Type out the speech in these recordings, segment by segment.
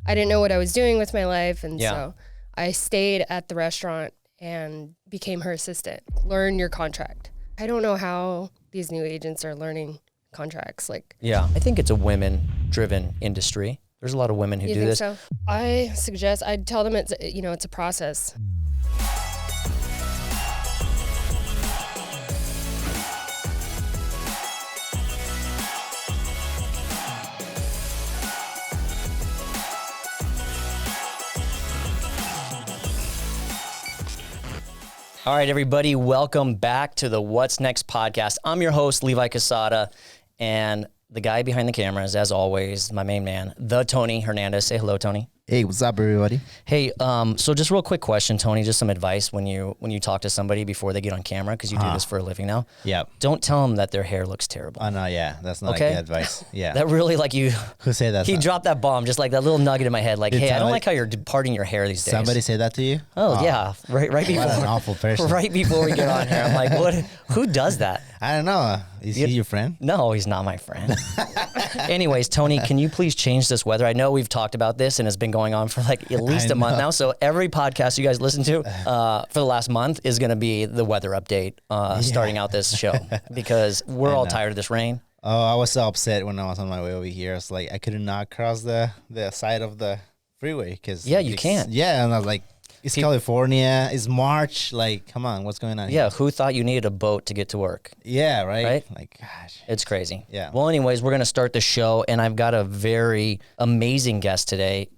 I didn't know what I was doing with my life. And so I stayed at the restaurant and became her assistant. Learn your contract. I don't know how these new agents are learning contracts. I think it's a women-driven industry. There's a lot of women who do this. So? I'd tell them it's a process. All right, everybody, welcome back to the What's Next podcast. I'm your host, Levi Casada, and the guy behind the cameras, as always, my main man, the Tony Hernandez. Say hello, Tony. Hey, what's up, everybody? Hey, so just real quick question, Tony, just some advice when you talk to somebody before they get on camera, because you do this for a living now. Yeah. Don't tell them that their hair looks terrible. Oh, no, yeah. That's not good advice. Yeah. That really, Who said that? He dropped that bomb, just like that little nugget in my head, like, hey, I don't like how you're parting your hair these days. Somebody say that to you? Oh, yeah. Right before. What an awful person. Right before we get on here. I'm like, what? Who does that? I don't know. Is he your friend? No, he's not my friend. Anyways, Tony, can you please change this weather? I know we've talked about this and it's been going on for like at least a month now. So every podcast you guys listen to for the last month is going to be the weather update starting out this show because we're all tired of this rain. Oh, I was so upset when I was on my way over here. It's like I could not cross the side of the freeway because you can't. Yeah, and I was like, it's California. It's March. Like, come on, what's going on? Yeah, who thought you needed a boat to get to work? Yeah, right? Like, gosh. It's crazy. Yeah. Well, anyways, we're going to start the show, and I've got a very amazing guest today.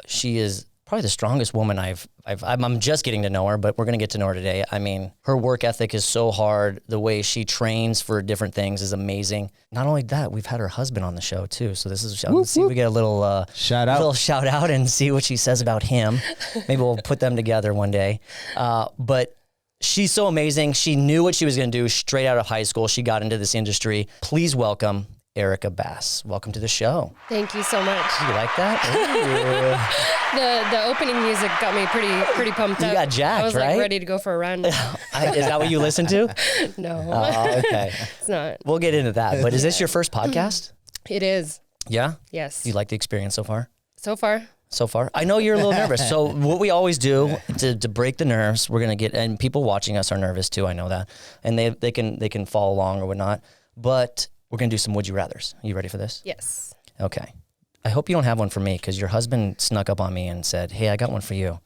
She is probably the strongest woman I'm just getting to know her, but we're going to get to know her today. I mean, her work ethic is so hard. The way she trains for different things is amazing. Not only that, we've had her husband on the show too. So this is let's see if we get a little shout out and see what she says about him. Maybe we'll put them together one day. But she's so amazing. She knew what she was going to do straight out of high school. She got into this industry. Please welcome Erica Bass. Welcome to the show. Thank you so much. You like that? The opening music got me pretty pumped up. You got jacked, I was right? like ready to go for a run. Is that what you listen to? No. Oh, okay. It's not. We'll get into that. But is this your first podcast? It is. Yeah? Yes. Do you like the experience so far? So far. I know you're a little nervous. So what we always do to break the nerves, we're going to get, and people watching us are nervous too, I know that. And they can follow along or whatnot. But we're going to do some Would You Rathers. Are you ready for this? Yes. Okay. I hope you don't have one for me because your husband snuck up on me and said, hey, I got one for you.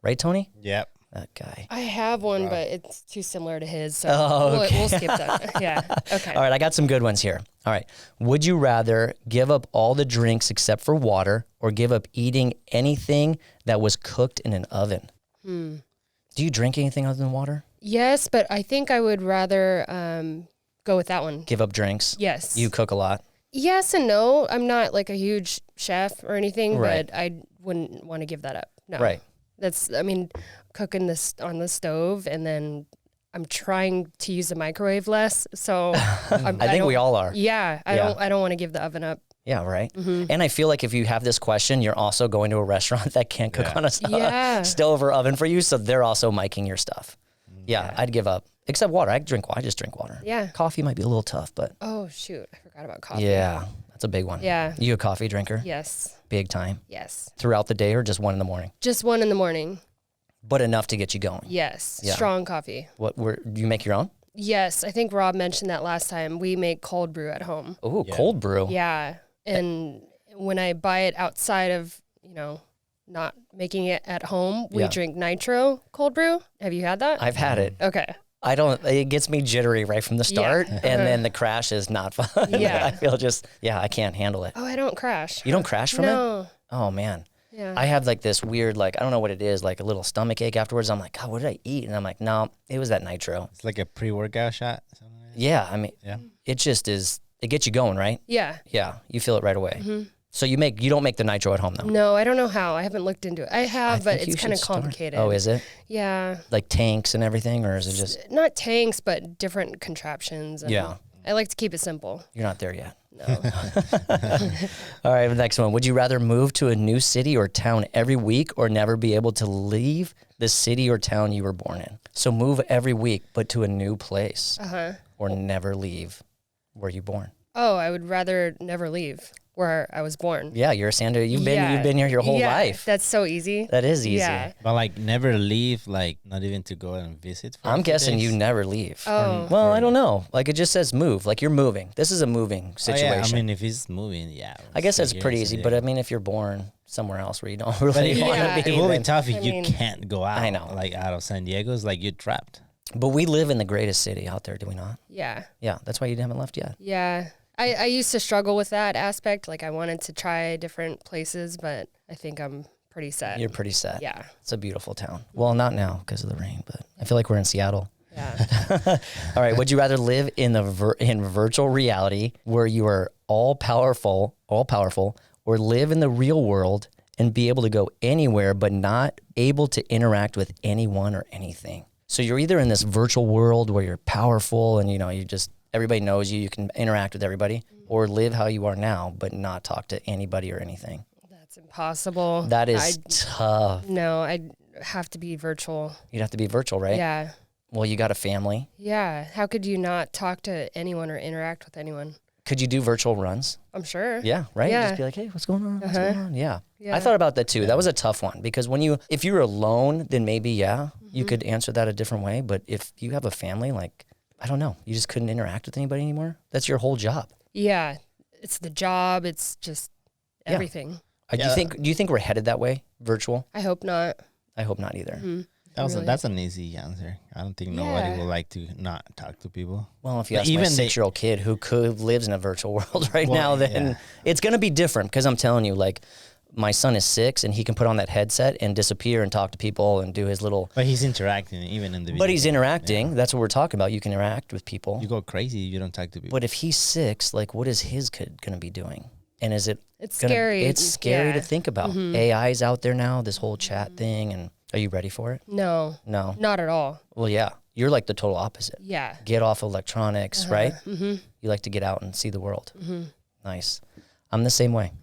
Right, Tony? Yep. That guy. I have one, but it's too similar to his. So we'll skip that. Yeah. Okay. All right. I got some good ones here. All right. Would you rather give up all the drinks except for water or give up eating anything that was cooked in an oven? Do you drink anything other than water? Yes, but I think I would rather go with that one. Give up drinks? Yes. You cook a lot? Yes and no. I'm not like a huge chef or anything, right. but I wouldn't want to give that up. No. Right. Cooking this on the stove, and then I'm trying to use the microwave less. So I think we all are. Yeah. I don't want to give the oven up. Yeah, right. Mm-hmm. And I feel like if you have this question, you're also going to a restaurant that can't cook on a stove or oven for you, so they're also miking your stuff. Yeah, I'd give up. Except water. I just drink water. Yeah. Coffee might be a little tough, but. Oh, shoot. I forgot about coffee. Yeah, that's a big one. Yeah. You a coffee drinker? Yes. Big time? Yes. Throughout the day or just one in the morning? Just one in the morning. But enough to get you going? Yes. Yeah. Strong coffee. Do you make your own? Yes. I think Rob mentioned that last time. We make cold brew at home. Oh, cold brew. Yeah. And when I buy it outside of, not making it at home, we drink nitro cold brew. Have you had that? I've had it. Okay. It gets me jittery right from the start, and then the crash is not fun. Yeah. I feel I can't handle it. Oh, I don't crash. You don't crash from it? No. Oh, man. Yeah. I have like this weird, I don't know what it is, like a little stomach ache afterwards. I'm like, God, what did I eat? And I'm like, no, it was that nitro. It's like a pre-workout shot. Something like that. Yeah. I mean, it just is, it gets you going, right? Yeah. Yeah. You feel it right away. Mm-hmm. So you don't make the nitro at home though? No, I don't know how. I haven't looked into it. I have, but it's kind of complicated. Oh, is it? Yeah. Like tanks and everything, or is it just? Not tanks, but different contraptions. And I like to keep it simple. You're not there yet. No. All right, the next one. Would you rather move to a new city or town every week or never be able to leave the city or town you were born in? So move every week, but to a new place. Or never leave where you're born. Oh, I would rather never leave. where I was born. Yeah, you're a San Diego. You've been here your whole life. That's so easy. That is easy. Yeah. But like never leave, like not even to go and visit. For I'm a few guessing days? you never leave. Oh. Well, I don't know. Like it just says move. Like you're moving. This is a moving situation. Oh, yeah. I mean, if he's moving, yeah. I guess that's stay pretty here, easy. San But I Diego. mean, if you're born somewhere else where you don't really But want Yeah. to be, it will be then- tough if I you mean- can't go out. I know. Like out of San Diego, it's like you're trapped. But we live in the greatest city out there, do we not? Yeah. Yeah, that's why you haven't left yet. Yeah. I used to struggle with that aspect. Like I wanted to try different places, but I think I'm pretty set. You're pretty set. Yeah. It's a beautiful town. Well, not now because of the rain, but I feel like we're in Seattle. Yeah. All right. Would you rather live in in virtual reality where you are all powerful, or live in the real world and be able to go anywhere but not able to interact with anyone or anything? So you're either in this virtual world where you're powerful and everybody knows you, you can interact with everybody, or live how you are now but not talk to anybody or anything. That's impossible. That is tough. No, I'd have to be virtual. You'd have to be virtual, right? Yeah. Well, you got a family. Yeah. How could you not talk to anyone or interact with anyone? Could you do virtual runs? I'm sure. Yeah, right? Yeah. Just be like, hey, what's going on? What's going on? Yeah. Yeah. I thought about that too. That was a tough one because if you're alone, then maybe, you could answer that a different way. But if you have a family, like, I don't know, you just couldn't interact with anybody anymore. That's your whole job. Yeah. It's the job. It's just Yeah. everything. Do you think we're headed that way, virtual? I hope not. I hope not either. Really? That's an easy answer. I don't think nobody Yeah. would like to not talk to people. Well, if you But ask my even they- 6-year-old kid who lives in a virtual world right Well, now, then yeah. it's going to be different because I'm telling you, like, my son is 6 and he can put on that headset and disappear and talk to people and do his little. But he's interacting even in the video. But he's interacting. That's what we're talking about. You can interact with people. You go crazy if you don't talk to people. But if he's 6, like, what is his kid going to be doing? And is it? It's gonna, scary. It's scary to Yeah. think about. AI's out there now. This whole chat thing, and are you ready for it? No, No. not at all. Well, yeah. You're like the total opposite. Yeah. Get off electronics, right? Mm-hmm. You like to get out and see the world. Mm-hmm. Nice. I'm the same way.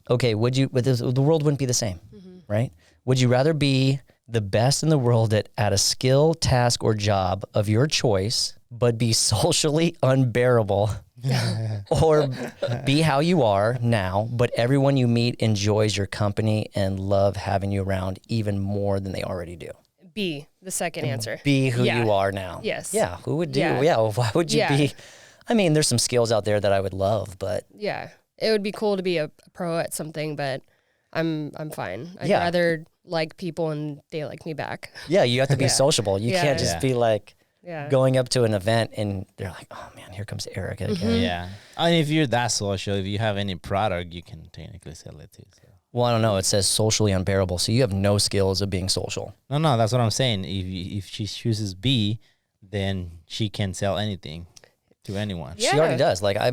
Okay, the world wouldn't be the same, right? Would you rather be the best in the world at a skill, task, or job of your choice, but be socially unbearable, or be how you are now, but everyone you meet enjoys your company and love having you around even more than they already do? B, the second answer. Be who Yeah. you are now. Yes. Yeah, who would do? Yeah. Yeah, why would you Yeah. be? I mean, there's some skills out there that I would love, but Yeah. It would be cool to be a pro at something, but I'm fine. I'd Yeah. rather like people and they like me back. yeah, you have to be Yeah. sociable. You Yeah. can't just Yeah. be like Yeah. going up to an event and they're like, oh man, here comes Erica again. yeah. And if you're that social, if you have any product, you can technically sell it too. So. Well, I don't know. It says socially unbearable. So you have no skills of being social. No, that's what I'm saying. If she chooses B, then she can sell anything to anyone. Yeah. She already does. Like I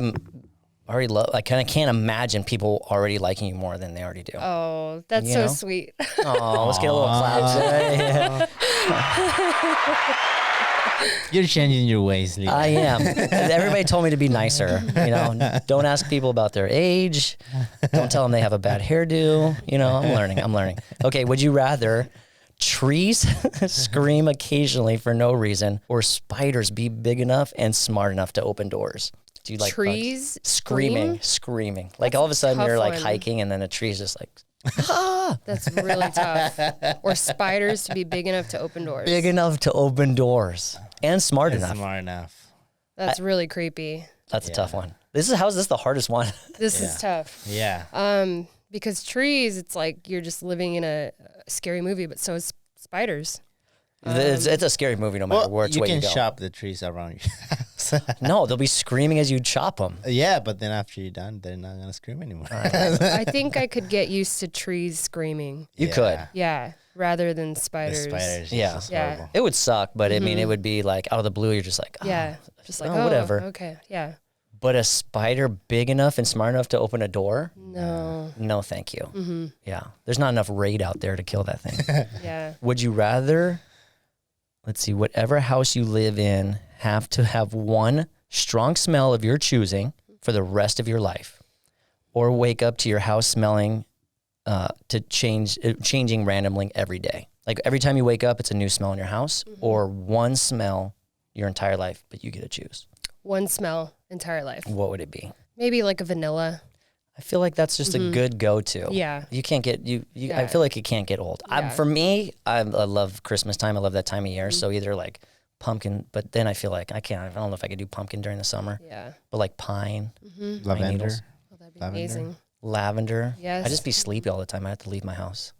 kind of can't imagine people already liking you more than they already do. Oh, that's You so know? sweet. Oh, let's get a little claps. Yeah. You're changing your ways, Lee. I am. Everybody told me to be nicer. Don't ask people about their age. Don't tell them they have a bad hairdo. I'm learning. Okay, would you rather trees scream occasionally for no reason, or spiders be big enough and smart enough to open doors? Do you like bugs? Trees Screaming. Like all of a sudden tough you're like one. hiking and then a tree's just like That's really tough. Or spiders to be big enough to open doors. big enough to open doors and smart That's enough. smart enough. That's really creepy. That's a tough one. How is this the hardest one? This is tough. Yeah. Because trees, it's like you're just living in a scary movie, but so is spiders. It's a scary movie no matter which you way can you go. chop the trees around your house. No, they'll be screaming as you chop them. Yeah, but then after you're done, they're not gonna scream anymore. I think I could get used to trees screaming. You could. Yeah, rather than The spiders. spiders. Yeah. It's Yeah. horrible. It would suck, but I mean, it would be like out of the blue. You're just like, Yeah, just like, oh, whatever. Okay, yeah. But a spider big enough and smart enough to open a door? No, No, thank you. Yeah. There's not enough raid out there to kill that thing. yeah. Would you rather, let's see, whatever house you live in, have to have one strong smell of your choosing for the rest of your life, or wake up to your house smelling changing randomly every day? Like every time you wake up, it's a new smell in your house, or one smell your entire life, but you get to choose. One smell, entire life. What would it be? Maybe like a vanilla. I feel like that's just a good go-to. Yeah. You can't get I Yeah. feel like it can't get old. Yeah. For me, I love Christmas time. I love that time of year. So either like pumpkin, but then I feel like I don't know if I could do pumpkin during the summer. Yeah. But like pine, Lavender. needles. Oh, that'd be Lavender. amazing. lavender. Yes. I just be sleepy all the time. I have to leave my house.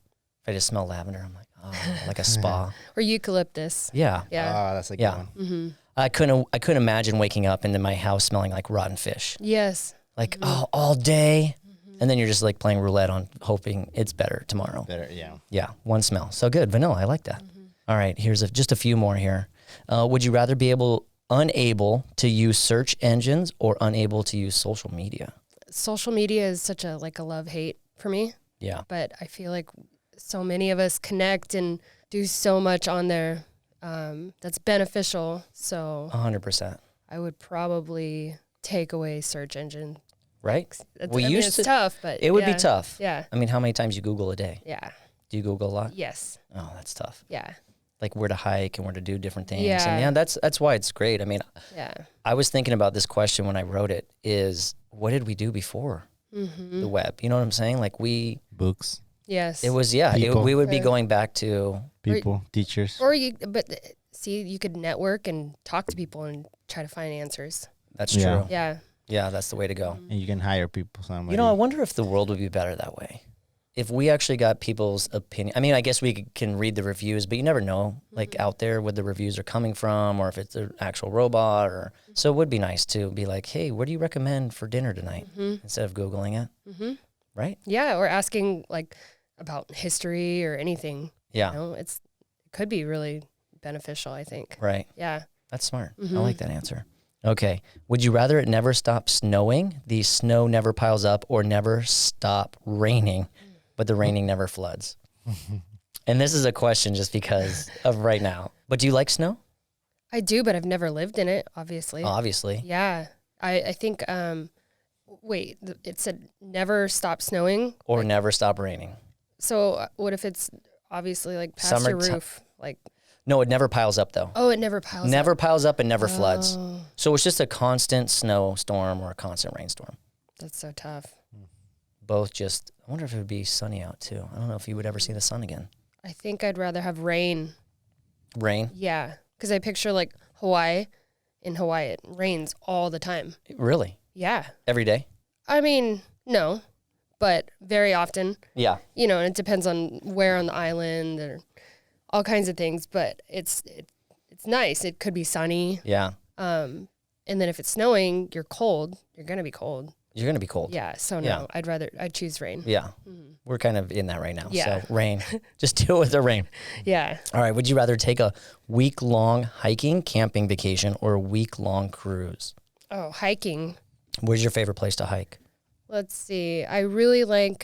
If I just smell lavender, I'm like, oh, like a spa. Or eucalyptus. Yeah. Yeah. Oh, that's a good Yeah. one. I couldn't imagine waking up into my house smelling like rotten fish. Yes. Like, oh, all day. And then you're just like playing roulette on hoping it's better tomorrow. Better, yeah. Yeah, one smell. So good. Vanilla, I like that. All right, here's just a few more here. Would you rather be unable to use search engines or unable to use social media? Social media is such a love-hate for me, Yeah. but I feel like so many of us connect and do so much on there that's beneficial. So 100%. I would probably take away search engine. Right? It's tough, but it would be yeah. tough. Yeah. I mean, how many times you Google a day? Yeah. Do you Google a lot? Yes. Oh, that's tough. Yeah. Like where to hike and where to do different things. Yeah. And yeah, that's why it's great. I mean, Yeah. I was thinking about this question when I wrote it is what did we do before the web? You know what I'm saying? Like Books, Yes. it was, People. we would be going back to, people, teachers. See, you could network and talk to people and try to find answers. that's Yeah. true. Yeah. Yeah, that's the way to go. And you can hire people. Somebody. You know, I wonder if the world would be better that way. If we actually got people's opinion. I mean, I guess we can read the reviews, but you never know, like out there, where the reviews are coming from, or if it's an actual robot. Or so it would be nice to be like, hey, what do you recommend for dinner tonight? Instead of Googling it, right? Yeah. Or asking like about history or anything. Yeah, You know, it could be really beneficial, I think. right. Yeah. That's smart. I like that answer. Okay. Would you rather it never stop snowing, the snow never piles up, or never stop raining, but the raining never floods? And this is a question just because of right now. But do you like snow? I do, but I've never lived in it, obviously. Obviously. Yeah. I think, it said never stop snowing. Or never stop raining. So what if it's obviously like past your Summertime. roof? Like, No, it never piles up though. oh, it never piles Never up. piles up and never floods. Oh, So it's just a constant snowstorm or a constant rainstorm. that's so tough. Both just, I wonder if it would be sunny out too. I don't know if you would ever see the sun again. I think I'd rather have rain. Rain? Yeah. Because I picture like Hawaii. In Hawaii, it rains all the time. Really? Yeah. Every day? I mean, no, but very often, Yeah. you know, and it depends on where on the island or all kinds of things, but it's nice. It could be sunny. Yeah. And then if it's snowing, you're cold. You're going to be cold. You're going to be cold. Yeah. So no, Yeah. I'd choose rain. Yeah. We're kind of in that right now. Yeah. So rain. Just deal with the rain. Yeah. All right. Would you rather take a week-long hiking, camping vacation, or a week-long cruise? Oh, hiking. Where's your favorite place to hike? Let's see. I really like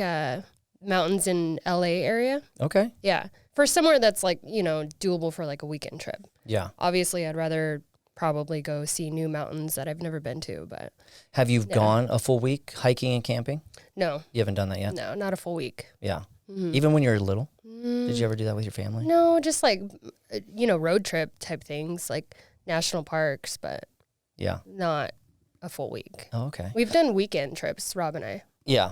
mountains in LA area. Okay. Yeah. For somewhere that's like, you know, doable for like a weekend trip. Yeah. Obviously, I'd rather probably go see new mountains that I've never been to, but Have you gone a full week hiking and camping? no, You haven't done that yet? no, not a full week. Yeah. Even when you were little? Did you ever do that with your family? No, just like, you know, road trip type things like national parks, but Yeah. not a full week. Oh, okay. We've done weekend trips, Rob and I. Yeah.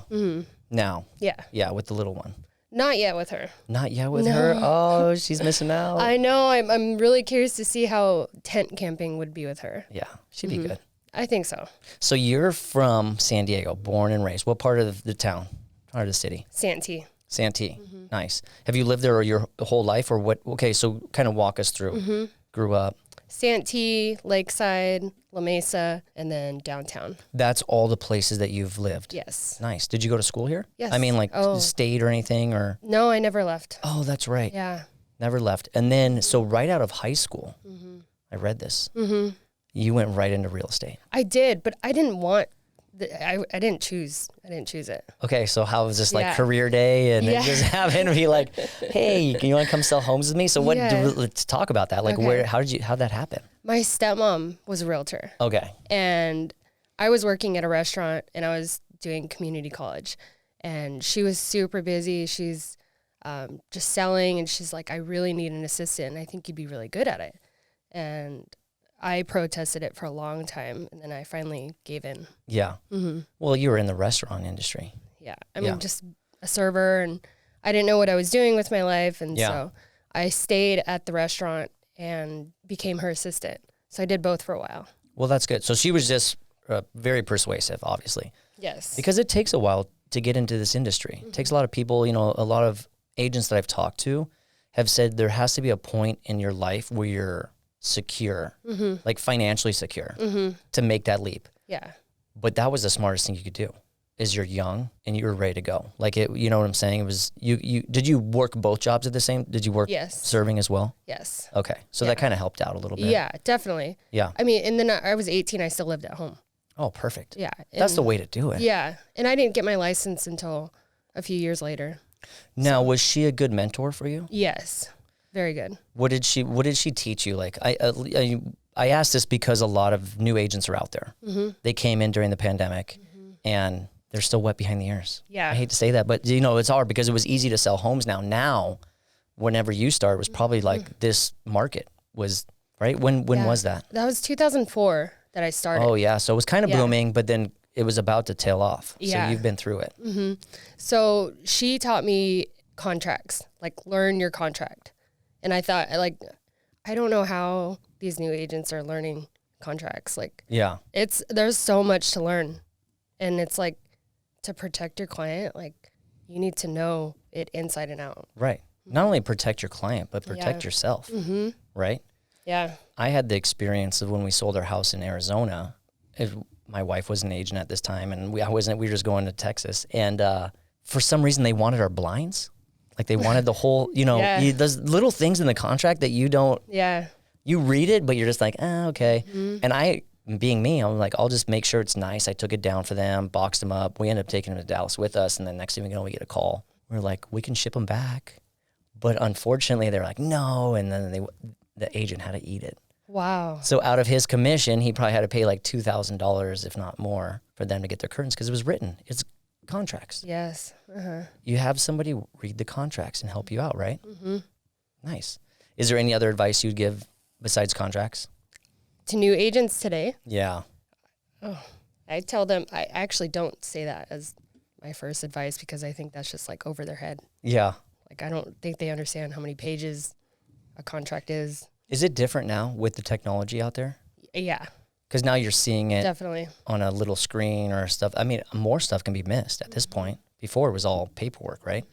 Now. Yeah. Yeah, with the little one. Not yet with her. Not yet with her? Oh, she's missing out. I know. I'm really curious to see how tent camping would be with her. Yeah, she'd be good. I think so. So you're from San Diego, born and raised. What part of the town? Part of the city? Santee. Santee. Nice. Have you lived there your whole life or what? Okay, so kind of walk us through. Grew up. Santee, Lakeside, La Mesa, and then downtown. That's all the places that you've lived. Yes. Nice. Did you go to school here? Yes. I mean, like Oh. state or anything or? No, I never left. Oh, that's right. Yeah. Never left. And then, so right out of high school, I read this. You went right into real estate. I did, but I didn't want. I didn't choose. I didn't choose it. Okay, so how was this like Yeah. career day and Yeah. it just happened to be like, hey, you want to come sell homes with me? So what? Yeah. Let's talk about that. Like, Okay. how'd that happen? My stepmom was a realtor, Okay, and I was working at a restaurant, and I was doing community college, and she was super busy. She's just selling, and she's like, I really need an assistant, and I think you'd be really good at it. And I protested it for a long time, and then I finally gave in. Yeah. Well, you were in the restaurant industry. Yeah. I mean, just a server, and I didn't know what I was doing with my life. And Yeah. so I stayed at the restaurant and became her assistant. So I did both for a while. Well, that's good. So she was just very persuasive, obviously, Yes. because it takes a while to get into this industry. It takes a lot of people, you know, a lot of agents that I've talked to have said there has to be a point in your life where you're secure, like financially secure, to make that leap. Yeah. But that was the smartest thing you could do. Is you're young and you're ready to go. Like it, you know what I'm saying? It was you. Did you work both jobs at the same? Did you work Yes. serving as well? Yes. Okay, so that kind of helped out a little bit. Yeah, definitely. Yeah. I mean, and then I was 18. I still lived at home. Oh, perfect. Yeah. That's the and- way to do it. Yeah. And I didn't get my license until a few years later. Now, was she a good mentor for you? Yes. Very good. What did she teach you? Like I asked this because a lot of new agents are out there. They came in during the pandemic and they're still wet behind the ears. Yeah. I hate to say that, but you know, it's hard because it was easy to sell homes now. Now, whenever you start, it was probably like this market was, right? When was that? That was 2004 that I started. Oh yeah. So it was kind of Yeah. booming, but then it was about to tail off. Yeah. So you've been through it. So she taught me contracts, like learn your contract. And I thought, like, I don't know how these new agents are learning contracts. Like, Yeah. there's so much to learn. And it's like, to protect your client, like, you need to know it inside and out. Right. Not only protect your client, but protect yourself. Right. Yeah. I had the experience of when we sold our house in Arizona. My wife was an agent at this time, and we were just going to Texas. And for some reason, they wanted our blinds. Like they wanted the whole, you know, Yeah. there's little things in the contract that you read it, but you're just like, okay. And being me, I'm like, I'll just make sure it's nice. I took it down for them, boxed them up. We ended up taking them to Dallas with us. And then next thing we know, we get a call. We're like, we can ship them back. But unfortunately, they're like, no. And then the agent had to eat it. Wow. So out of his commission, he probably had to pay like $2,000, if not more, for them to get their curtains because it was written. It's contracts. Yes. You have somebody read the contracts and help you out, right? Nice. Is there any other advice you'd give besides contracts? To new agents today, Yeah. I tell them, I actually don't say that as my first advice because I think that's just like over their head. Yeah. Like, I don't think they understand how many pages a contract is. Is it different now with the technology out there? Yeah, Because now you're seeing it definitely. on a little screen or stuff. I mean, more stuff can be missed at this point. Before it was all paperwork, right?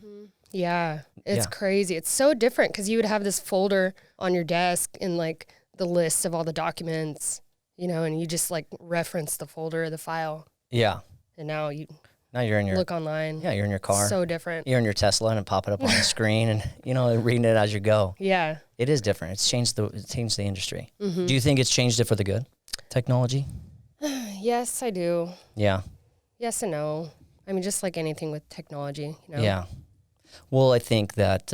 Yeah, it's Yeah. crazy. It's so different because you would have this folder on your desk and like the list of all the documents, you know, and you just like reference the folder or the file. Yeah. And now you Now you're in your look online. you're in your car. So different. You're in your Tesla and pop it up on the screen and, you know, reading it as you go. Yeah. It is different. It's changed the industry. Do you think it's changed it for the good? Technology? Yes, I do. Yeah. Yes and no. I mean, just like anything with technology, you know? Yeah. Well, I think that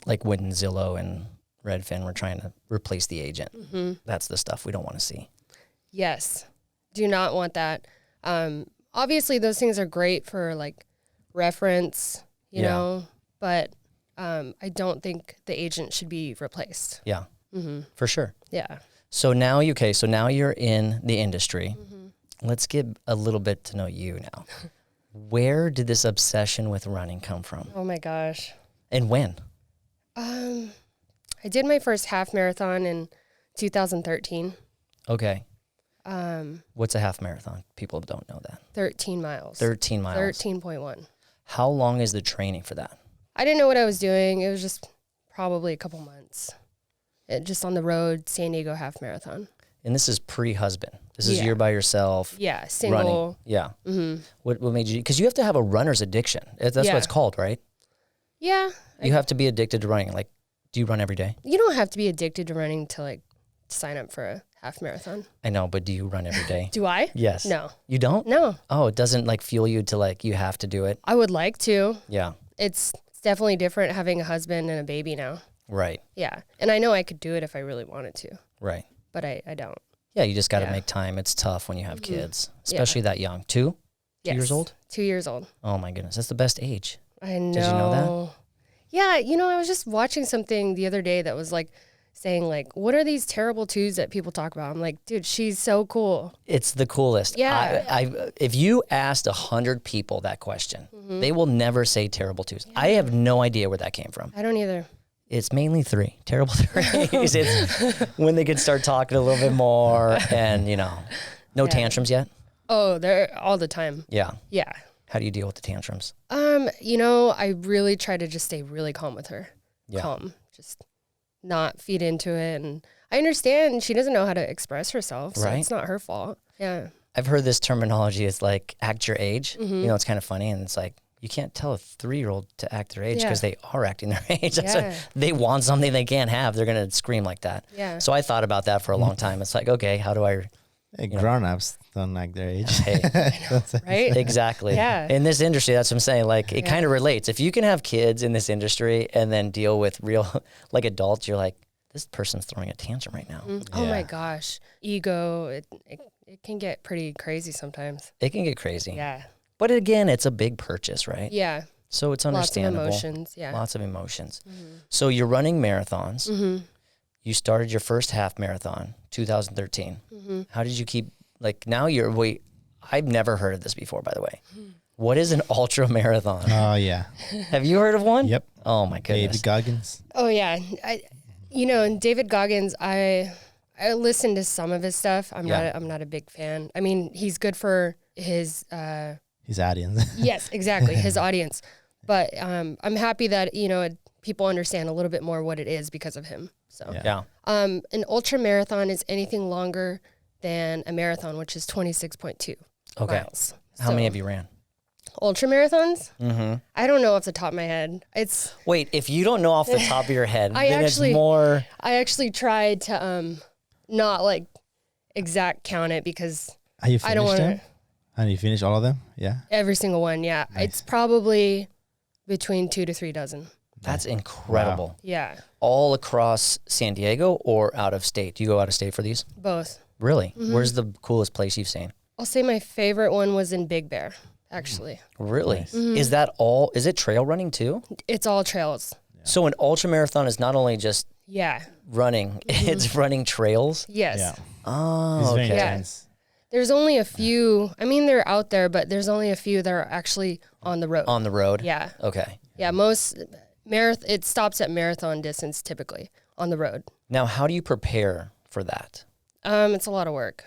like when Zillow and Redfin were trying to replace the agent, that's the stuff we don't want to see. Yes. Do not want that. Obviously, those things are great for like reference, you Yeah. know, but I don't think the agent should be replaced. Yeah. For sure. Yeah. So now you're in the industry. Let's get a little bit to know you now. Where did this obsession with running come from? Oh my gosh. And when? I did my first half marathon in 2013. Okay. What's a half marathon? People don't know that. 13 miles. 13 miles. 13.1. How long is the training for that? I didn't know what I was doing. It was just probably a couple months. Just on the road, San Diego half marathon. And this is pre-husband. This is Yeah. you're by yourself. Yeah, single. Running. Yeah. What made you? Because you have to have a runner's addiction. That's what Yeah. it's called, right? Yeah. You have to be addicted to running. Like, do you run every day? You don't have to be addicted to running to like sign up for a half marathon. I know, but do you run every day? Do I? Yes. No. You don't? No. Oh, it doesn't like fuel you to like you have to do it. I would like to. Yeah. It's definitely different having a husband and a baby now. Right. Yeah. And I know I could do it if I really wanted to, Right. but I don't. Yeah, you just got to Yeah. make time. It's tough when you have kids, especially that young. Two years Yes. old? 2 years old. Oh my goodness, that's the best age. I know. Did you know that? Yeah. You know, I was just watching something the other day that was like saying like, what are these terrible twos that people talk about? I'm like, dude, she's so cool. It's the coolest. Yeah. If you asked 100 people that question, they will never say terrible twos. I have no idea where that came from. I don't either. It's mainly 3 terrible threes. It's when they can start talking a little bit more and, you know, no tantrums yet. Oh, they're all the time. Yeah. Yeah. How do you deal with the tantrums? You know, I really try to just stay really calm with her. Yeah. Calm. Just not feed into it. And I understand she doesn't know how to express herself, so Right. it's not her fault. Yeah. I've heard this terminology is like act your age. You know, it's kind of funny. And it's like, you can't tell a 3-year-old to act their age because they are acting their age. That's Yeah. what, they want something they can't have. They're going to scream like that. Yeah. So I thought about that for a long time. It's like, okay, how do I... Hey, grown-ups don't like their age. Hey, Right? exactly. Yeah. In this industry, that's what I'm saying. Like, it kind of relates. If you can have kids in this industry and then deal with real, like adults, you're like, this person's throwing a tantrum right now. Oh my Yeah. gosh. Ego, it can get pretty crazy sometimes. It can get crazy. Yeah. But again, it's a big purchase, right? Yeah. So it's Lots of understandable. emotions. Yeah. Lots of emotions. So you're running marathons. You started your first half marathon, 2013. How did you keep, like now I've never heard of this before, by the way. What is an ultra marathon? Oh, yeah. Have you heard of one? Yep. Oh my goodness. David Goggins. Oh yeah. David Goggins, I listened to some of his stuff. I'm not a big fan. I mean, he's good for his His audience. yes, exactly, his audience. But I'm happy that, people understand a little bit more what it is because of him. So Yeah. an ultra marathon is anything longer than a marathon, which is 26.2 Okay. miles. How many have you ran? Ultra marathons? I don't know off the top of my head. Wait, if you don't know off the top of your head, then it's actually- more. I actually tried to not like exact count it because Have you I don't finished want them? to. Have you finished all of them? Yeah. Every single one, yeah. Nice. It's probably between 2 to 3 dozen. That's incredible. Yeah, All across San Diego or out of state? Do you go out of state for these? both. Really? Where's the coolest place you've seen? I'll say my favorite one was in Big Bear, actually. Really? Nice. Is that all? Is it trail running too? It's all trails. So an ultra marathon is not only just Yeah. running, it's running trails. Yes. Yeah. Oh, It's very okay. Yeah. intense. There's only a few. I mean, they're out there, but there's only a few that are actually on the road. On the road? Yeah. Okay. Yeah. Most it stops at marathon distance typically on the road. Now, how do you prepare for that? It's a lot of work.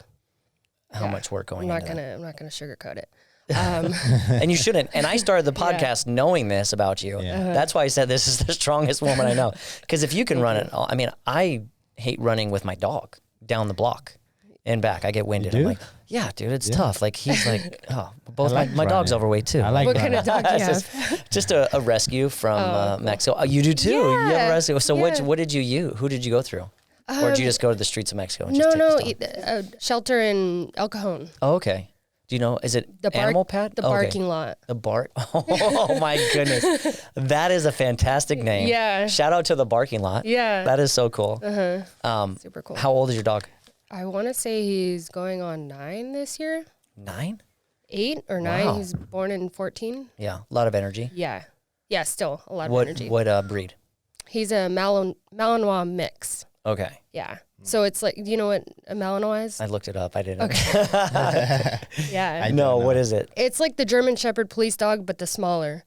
How much work going I'm not into that? I'm not gonna sugarcoat it. And you shouldn't. And I started the podcast knowing this about you. Yeah. That's why I said this is the strongest woman I know. Because if you can run it, I mean, I hate running with my dog down the block and back. I get winded. I'm do? like, yeah, dude, it's tough. Like he's like, oh, both I like my dog's running. overweight too. I like What running. kind of dog do you It's have? just a rescue from Mexico. Oh, you do too. You have a Yeah. rescue. So Yeah. what did you use? Who did you go through? Or did you just go to the streets of Mexico? And just No, take this dog? shelter in El Cajon. Oh, okay. Do you know? Is it The bark- Animal Pad? The Oh, okay. barking lot. The bark. Oh my goodness, that is a fantastic name. Yeah. Shout out to the barking lot. Yeah. That is so cool. Super cool. How old is your dog? I want to say he's going on 9 this year. 9. 8 or 9. Wow. He's born in 14. Yeah, a lot of energy. Yeah. Yeah, still a lot of What energy. breed? He's a Malinois mix. Okay, Yeah. So it's like, you know what a Malinois is? I looked it up. I didn't. Yeah. I No, don't know. what is it? It's like the German Shepherd police dog, but the smaller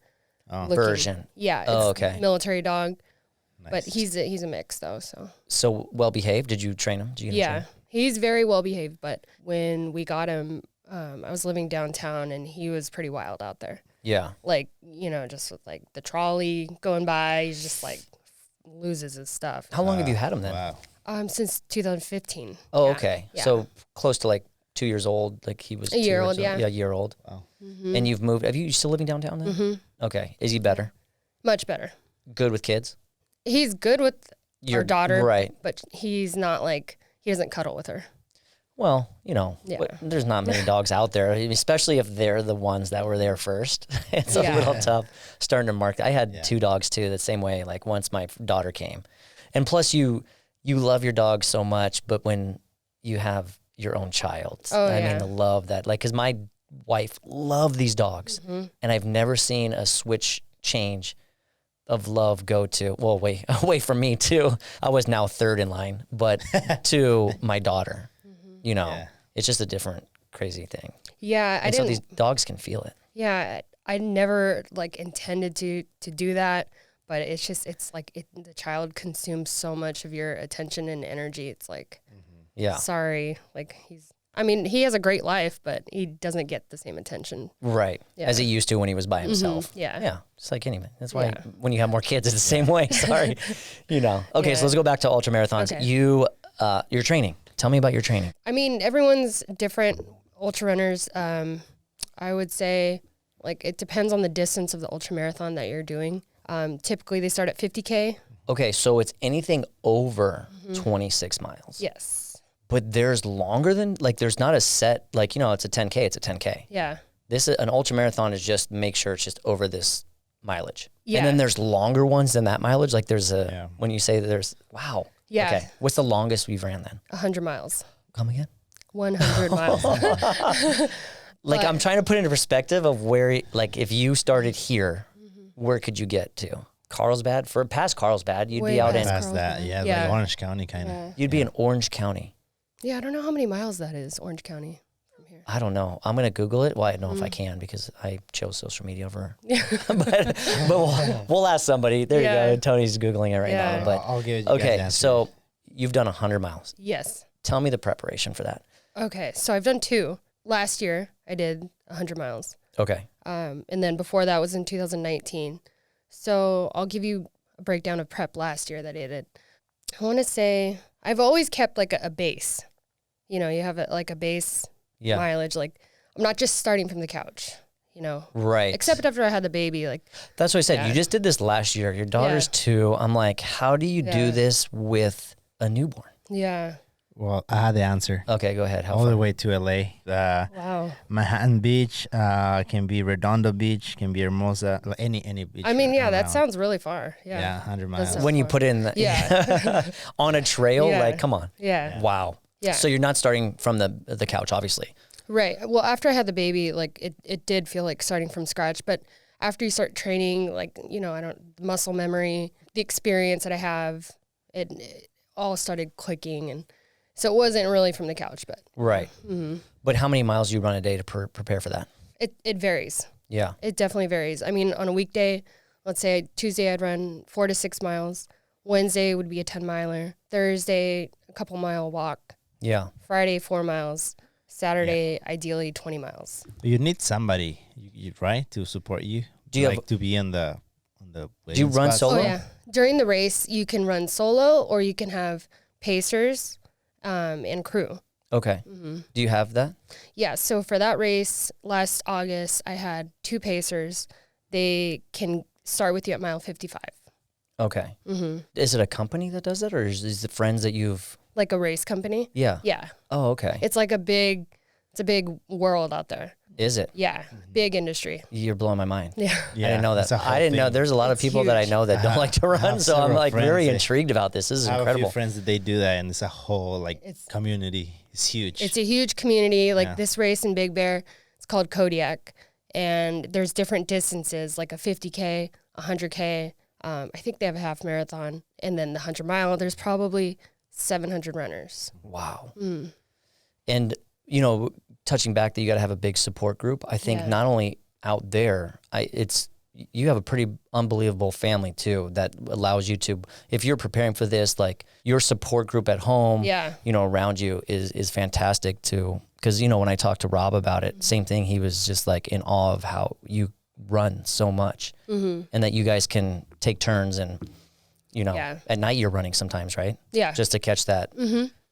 looking. Version. Yeah. It's Oh, okay. Military dog. But Nice. he's a mix though, so. So well behaved. Did you train him? Did you get him Yeah, trained? he's very well behaved. But when we got him, I was living downtown, and he was pretty wild out there. Yeah. Like, just with like the trolley going by, he's just like loses his stuff. How long have you had him then? Wow. Since 2015. Oh, Yeah. okay. Yeah. So close to like 2 years old. Like he was A year 2 old, years yeah. Yeah, a year old. Wow. And you've moved. Have you still living downtown then? Mm-hmm. Okay. Is he better? Much better. Good with kids? He's good with our daughter, Right. but he's not like he doesn't cuddle with her. Well, Yeah. but there's not many dogs out there, especially if they're the ones that were there first. It's a Yeah. little tough starting to mark. I had Yeah. 2 dogs too, the same way, like once my daughter came. And plus you love your dog so much, but when you have your own child, Oh, I yeah. mean, the love that, like, cause my wife loved these dogs Mm-hmm. and I've never seen a switch change of love go to, well, away from me too. I was now third in line, but to my daughter, you know, it's just a different crazy thing. Yeah. And so these dogs can feel it. Yeah. I never like intended to do that, but it's like the child consumes so much of your attention and energy. It's like, sorry, like he has a great life, but he doesn't get the same attention. Right. Yeah. As he used to when he was by himself. Yeah. Yeah. It's like anyone. That's why when you have more kids, it's the same way. Sorry. You know. Okay. So let's go back to ultra marathons. Okay. Your training. Tell me about your training. I mean, everyone's different. Ultra runners, I would say, like, it depends on the distance of the ultra marathon that you're doing. Typically, they start at 50K. Okay. So it's anything over 26 miles. Yes. But there's longer than, like, there's not a set, like, you know, it's a 10K, it's a 10K. Yeah. An ultra marathon is just make sure it's just over this mileage. Yeah. And then there's longer ones than that mileage. Like there's when you say that there's, wow. Yeah. Okay. What's the longest we've ran then? 100 miles. Come again? 100 miles. Like I'm trying to put into perspective of where, like if you started here, where could you get to? Carlsbad? Past Carlsbad, you'd Way be out in. Past that, like Orange County kind of. You'd be in Orange County. Yeah, I don't know how many miles that is, Orange County, from here. I don't know. I'm going to Google it. Well, I don't know if I can because I chose social media over. but we'll ask somebody. There you go. Tony's Googling it right now. But I'll give you okay, guys so you've done 100 miles. Yes. Tell me the preparation for that. Okay, so I've done 2. Last year, I did 100 miles. Okay. And then before that was in 2019. So I'll give you a breakdown of prep last year that I did. I want to say I've always kept like a base. You know, you have a base mileage. Like I'm not just starting from the couch, you know. Right. Except after I had the baby. Like that's what I said. You just did this last year. Your daughter's 2. I'm like, how do you do this with a newborn? Yeah. Well, I had the answer. Okay, go ahead. All the way to LA. Wow. Manhattan Beach, can be Redondo Beach, can be Hermosa, any beach. I mean, that sounds really far. Yeah. Yeah, 100 miles. When you put in on a trail, like, come on. Yeah. Wow. Yeah. So you're not starting from the couch, obviously. Right. Well, after I had the baby, like it did feel like starting from scratch. But after you start training, like, you know, the muscle memory, the experience that I have, it all started clicking. And so it wasn't really from the couch, but. Right. But how many miles do you run a day to prepare for that? It varies. Yeah. It definitely varies. I mean, on a weekday, let's say Tuesday I'd run 4 to 6 miles. Wednesday would be a 10 miler. Thursday, a couple mile walk. Yeah. Friday, 4 miles. Saturday, ideally 20 miles. You need somebody, right, to support you. Do you to be on the Do you run spots? solo? Oh, yeah. During the race, you can run solo or you can have pacers and crew. Okay. Do you have that? Yeah. So for that race last August, I had 2 pacers. They can start with you at mile 55. Okay. Is it a company that does that, or is it friends that you've? Like a race company? Yeah. Yeah. Oh, okay. It's like a big world out there. Is it? Yeah. Big industry. You're blowing my mind. Yeah. I didn't know that. it's a whole I didn't know thing. there's a lot of It's people that I huge. know that don't like to run, have so I'm several like friends very that- intrigued about this. This is I have a incredible. few friends that they do that, and it's a whole It's- community. It's huge. It's a huge community. Like Yeah. this race in Big Bear, it's called Kodiak. And there's different distances, like a 50K, 100K. I think they have a half marathon. And then the 100 mile, there's probably 700 runners. Wow. And, you know, touching back that you got to have a big support group. I think Yeah. not only out there, you have a pretty unbelievable family too that allows you to, if you're preparing for this, like your support group at home, Yeah. you know, around you is fantastic too. Because, you know, when I talked to Rob about it, same thing, he was just like in awe of how you run so much and that you guys can take turns and, you know, at night you're running sometimes, right? Yeah. Just to catch that.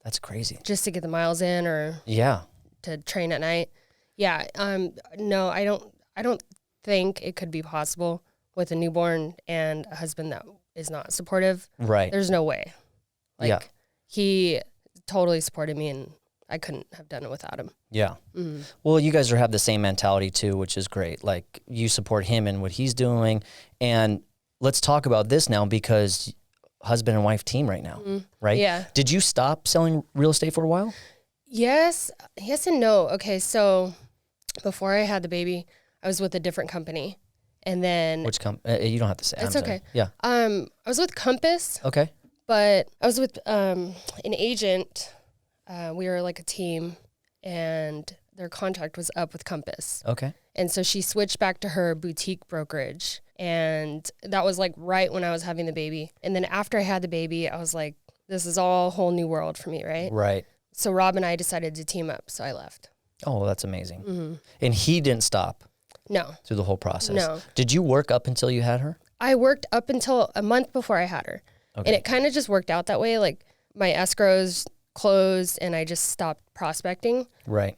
That's crazy. Just to get the miles in or Yeah. to train at night. Yeah. No, I don't think it could be possible with a newborn and a husband that is not supportive. Right. There's no way. Like Yeah. he totally supported me and I couldn't have done it without him. Yeah. Well, you guys have the same mentality too, which is great. Like you support him and what he's doing. And let's talk about this now because husband and wife team right now, right? Yeah. Did you stop selling real estate for a while? Yes and no. Okay, so before I had the baby, I was with a different company And then Which you don't have to say. it's I'm sorry. okay. Yeah. I was with Compass, Okay. but I was with an agent. We were like a team, and their contract was up with Compass. Okay. And so she switched back to her boutique brokerage. And that was like right when I was having the baby. And then after I had the baby, I was like, this is all a whole new world for me, right? Right. So Rob and I decided to team up. So I left. Oh, well, that's amazing. Mm-hmm. And he didn't stop No, through the whole process. No. Did you work up until you had her? I worked up until a month before I had her. Okay. And it kind of just worked out that way. Like my escrows closed and I just stopped prospecting. Right.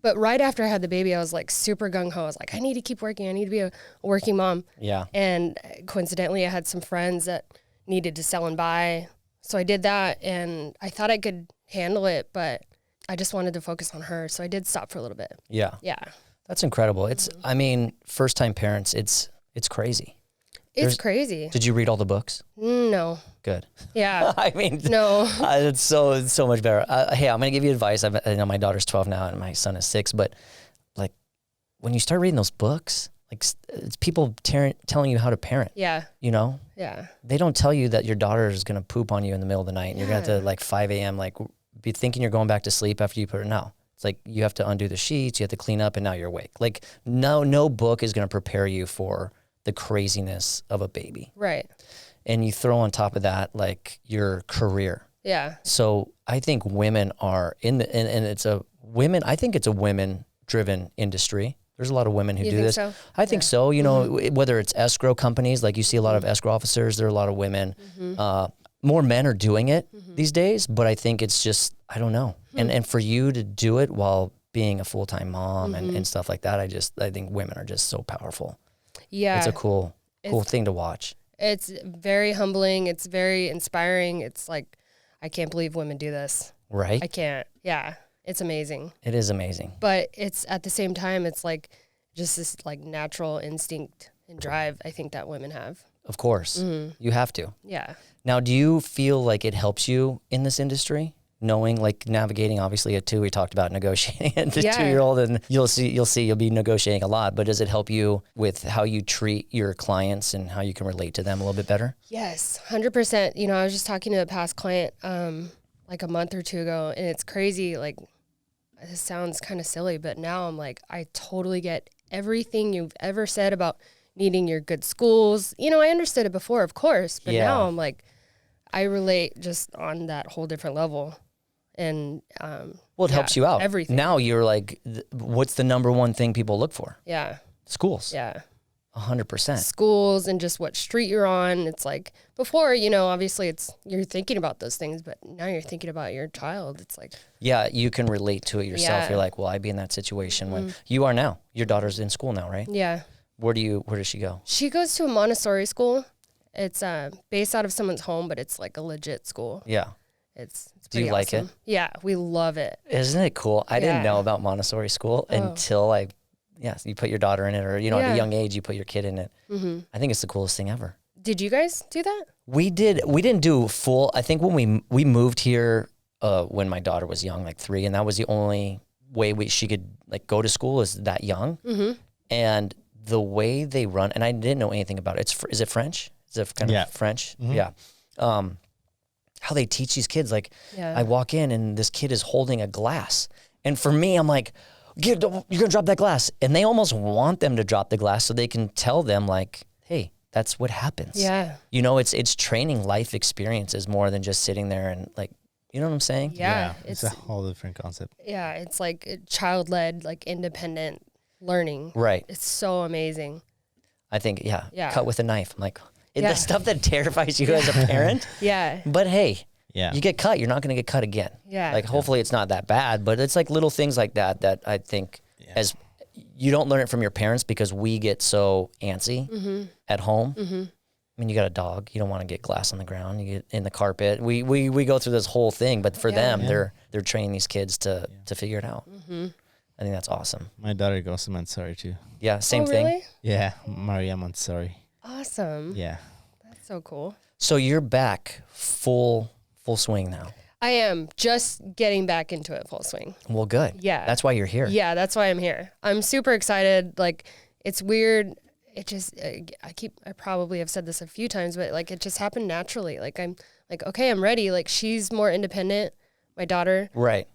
But right after I had the baby, I was like super gung ho. I was like, I need to keep working. I need to be a working mom. Yeah. And coincidentally, I had some friends that needed to sell and buy. So I did that and I thought I could handle it, but I just wanted to focus on her. So I did stop for a little bit. Yeah. Yeah. That's incredible. It's, I mean, first time parents, it's crazy. It's crazy. Did you read all the books? No. Good. Yeah. I mean, No. it's so much better. Hey, I'm going to give you advice. I know my daughter's 12 now and my son is 6, but like when you start reading those books, like it's people telling you how to parent, Yeah. you know? Yeah. They don't tell you that your daughter is going to poop on you in the middle of the night and you're going to have to like 5 a.m. like be thinking you're going back to sleep after you put her. No, it's like you have to undo the sheets, you have to clean up and now you're awake. Like no book is going to prepare you for the craziness of a baby. Right. And you throw on top of that, like your career. Yeah. So I think women are and I think it's a women driven industry. There's a lot of women who You do think this. so? I think so. You know, whether it's escrow companies, like you see a lot of escrow officers, there are a lot of women. More men are doing it these days, but I think it's just, I don't know. And for you to do it while being a full-time mom and stuff like that, I think women are just so powerful. Yeah. It's a cool thing to watch. It's very humbling. It's very inspiring. It's like, I can't believe women do this. Right? I can't. Yeah. It's amazing. It is amazing. But it's at the same time, it's like just this like natural instinct and drive I think that women have. Of course. You have to. Yeah. Now, do you feel like it helps you in this industry? Knowing, like navigating, obviously at 2, we talked about negotiating at the 2-year-old, and you'll see you'll be negotiating a lot, but does it help you with how you treat your clients and how you can relate to them a little bit better? Yes, 100%. You know, I was just talking to a past client like a month or 2 ago, and it's crazy. Like, this sounds kind of silly, but now I'm like, I totally get everything you've ever said about needing your good schools. You know, I understood it before, of course, but now I'm like, I relate just on that whole different level. And well, it helps you out. Everything. Now you're like, what's the number one thing people look for? Yeah. Schools. Yeah. 100%. Schools and just what street you're on. It's like before, you know, obviously you're thinking about those things, but now you're thinking about your child. It's like, yeah, you can relate to it yourself. Yeah. You're like, well, I'd be in that situation when you are now. Your daughter's in school now, right? yeah. Where does she go? She goes to a Montessori school. It's based out of someone's home, but it's like a legit school. Yeah. It's Do you pretty like awesome. it? Yeah, we love it. Isn't it cool? I didn't Yeah. know about Montessori school until you put your daughter in it, or, at Yeah. a young age, you put your kid in it. I think it's the coolest thing ever. Did you guys do that? We didn't do full. I think when we moved here, when my daughter was young, like 3, and that was the only way she could like go to school is that young. And the way they run, and I didn't know anything about it. Is it French? Is it kind of French? Yeah. How they teach these kids, like I walk in and this kid is holding a glass. And for me, I'm like, you're going to drop that glass. And they almost want them to drop the glass so they can tell them like, hey, that's what happens. Yeah. You know, it's training life experiences more than just sitting there and like, you know what I'm saying? Yeah. It's a whole different concept. Yeah, it's like child-led, like independent learning. Right. It's so amazing. I think, Yeah. cut with a knife. I'm like, Yeah. the stuff that terrifies you as a parent. Yeah. But hey, Yeah. you get cut, you're not going to get cut again. Yeah. Like hopefully it's not that bad, but it's like little things like that I think as you don't learn it from your parents because we get so antsy at home. I mean, you got a dog, you don't want to get glass on the ground, you get in the carpet. We go through this whole thing, but for them, they're training these kids to figure it out. I think that's awesome. My daughter goes to Montessori too. Yeah, same Oh, thing. really? Yeah, Maria Montessori. Awesome. Yeah. That's so cool. So you're back full swing now. I am just getting back into it full swing. Well, good. Yeah. That's why you're here. Yeah, that's why I'm here. I'm super excited. Like, it's weird. it just, I probably have said this a few times, but like, it just happened naturally. Like, I'm like, okay, I'm ready. Like, she's more independent, my daughter. Right.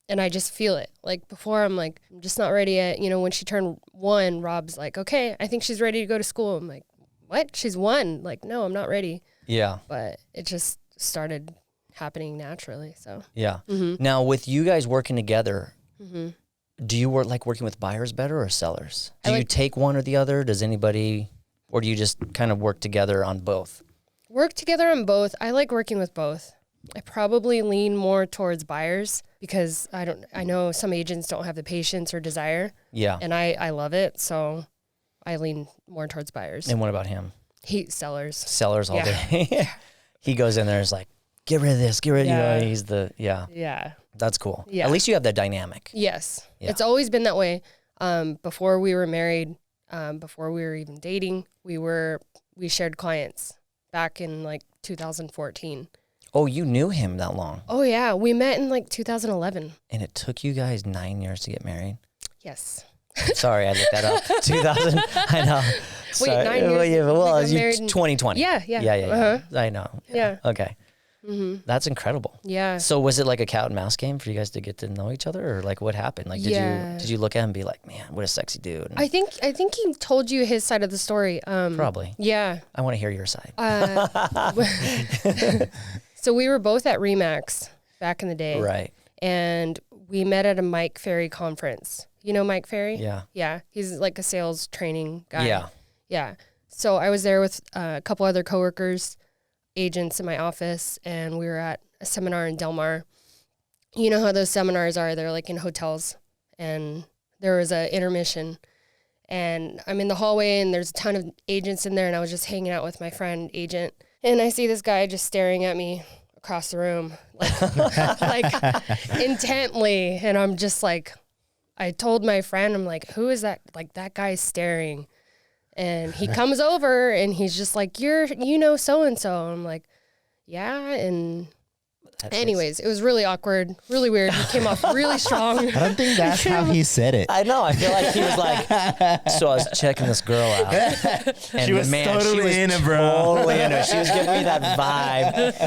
And I just feel it. Like, before, I'm like, I'm just not ready yet. You know, when she turned 1, Rob's like, okay, I think she's ready to go to school. I'm like, what? She's 1. Like, no, I'm not ready. Yeah. But it just started happening naturally. So, Yeah. Now, with you guys working together, mm-hmm. do you work like working with buyers better or sellers? Do you like- take one or the other? Does anybody, or do you just kind of work together on both? Work together on both. I like working with both. I probably lean more towards buyers because I know some agents don't have the patience or desire. Yeah. And I love it. So I lean more towards buyers. And what about him? Sellers. Sellers all Yeah. day. He goes in there and is like, get rid of this, get rid of Yeah. he's the, Yeah. That's cool. Yeah. At least you have that dynamic. Yes. Yeah. It's always been that way. Before we were married, before we were even dating, we shared clients back in like 2014. Oh, you knew him that long. Oh yeah. We met in like 2011. And it took you guys 9 years to get married? Yes. Sorry, I looked that up. 2000, I know. Wait, 9 years? Well, yeah, well, We got it's you married in- 2020. Yeah. Yeah. I know. Yeah. Okay. Mm-hmm. That's incredible. Yeah. So was it like a cat and mouse game for you guys to get to know each other, or like what happened? Like, Yeah. did you look at him and be like, man, what a sexy dude? I think he told you his side of the story. Probably. Yeah. I want to hear your side. So we were both at Remax back in the day. Right. And we met at a Mike Ferry conference. You know Mike Ferry? Yeah. Yeah. He's like a sales training guy. Yeah. Yeah. So I was there with a couple other coworkers, agents in my office, and we were at a seminar in Del Mar. You know how those seminars are. They're like in hotels. And there was a intermission. And I'm in the hallway, and there's a ton of agents in there, and I was just hanging out with my friend, agent. And I see this guy just staring at me across the room, like intently. And I'm just like, I told my friend, I'm like, who is that? Like, that guy's staring. And he comes over and he's just like, you know so-and-so. I'm like, yeah. And anyways, it was really awkward, really weird. He came off really strong. I don't think that's how he said it. I know. I feel like he was like, so I was checking this girl out. And She was totally in it, bro. Totally in it. She was giving me that vibe.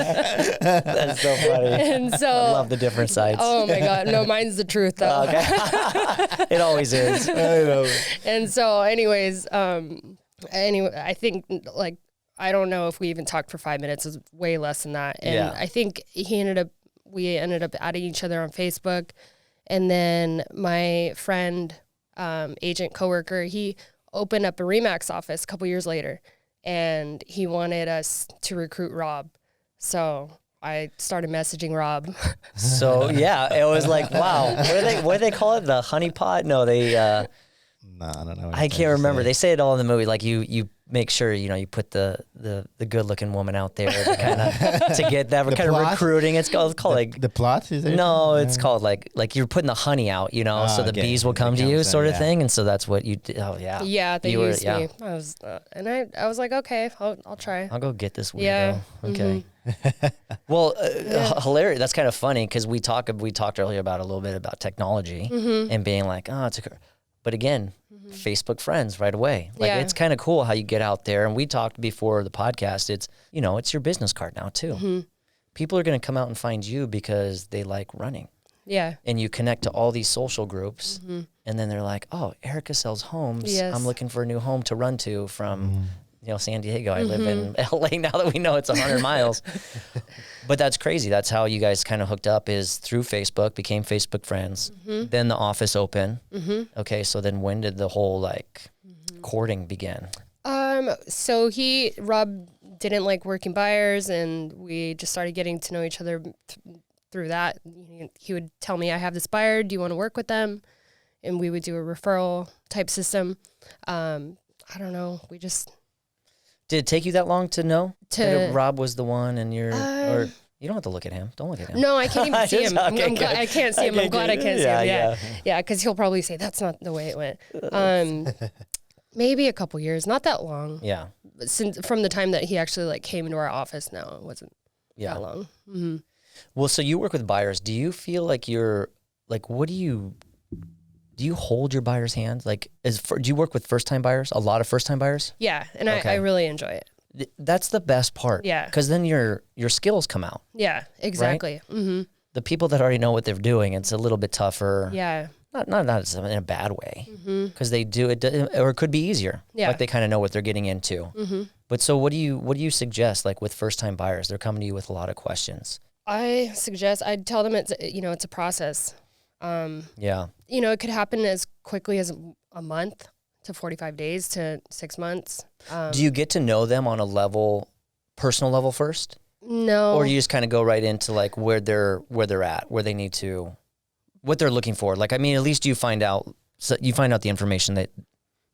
That's so funny. And so, I love the different sides. oh my God, no, mine's the truth though. Okay. It always is. I know. And so anyways, anyway, I think like, I don't know if we even talked for 5 minutes. It was way less than that. And Yeah. I think we ended up adding each other on Facebook. And then my friend, agent coworker, he opened up a Remax office a couple years later, and he wanted us to recruit Rob. So I started messaging Rob. So yeah, it was like, wow. What do they call it? The honey pot? No, they. No, I don't know. I can't remember. They say it all in the movie. Like you make sure you put the good looking woman out there to kind of to get that kind of plot? recruiting. It's called like the plot. Is it? no, it's called like you're putting the honey out, so the okay. bees will It come to you, comes in, sort of yeah. thing. And so that's what you did. Oh yeah. Yeah, they You were- used yeah. me. I was, and I was like, okay, I'll try. I'll go get this weirdo. Yeah. Okay. Well, hilarious. That's kind of funny because we talked earlier about a little bit about technology and being like, oh, it's a. But again, Facebook friends right away. Like Yeah. it's kind of cool how you get out there. And we talked before the podcast. It's it's your business card now too. People are going to come out and find you because they like running, Yeah. and you connect to all these social groups, and then they're like, oh, Erica sells homes. Yes. I'm looking for a new home to run to from. San Diego. I live in LA now that we know it's 100 miles. But that's crazy. That's how you guys kind of hooked up, is through Facebook, became Facebook friends. Then the office opened. Okay, so then when did the whole courting begin? So Rob didn't like working buyers, and we just started getting to know each other through that. He would tell me, I have this buyer, do you want to work with them? And we would do a referral type system. I don't know. We just... Did it take you that long to know To- that Rob was the one, and or you don't have to look at him. Don't look at him. No, I can't even see him. Okay, I'm glad, good. I can't see him. Okay, I'm glad I good. can't see Yeah, him. Yeah, because he'll probably say that's not the way it went. Maybe a couple years, not that long. Yeah. But from the time that he actually came into our office, no, it wasn't Yeah. that long. Well, so you work with buyers. Do you feel like you're what do do you hold your buyer's hand? Like, do you work with first-time buyers? A lot of first-time buyers? Yeah, and Okay. I really enjoy it. That's the best part. Yeah. Because then your skills come out. Yeah, exactly. Mm-hmm. The people that already know what they're doing, it's a little bit tougher. Yeah. Not in a bad way, Mm-hmm. because they do it, or it could be easier. Yeah. Like they kind of know what they're getting into. Mm-hmm. But so what do you suggest, like with first-time buyers? They're coming to you with a lot of questions. I suggest I'd tell them it's a process. Yeah. It could happen as quickly as a month to 45 days to 6 months. Do you get to know them on a personal level first? No. Or you just kind of go right into like where they're at, where they need to, what they're looking for. Like, I mean, at least you find out the information that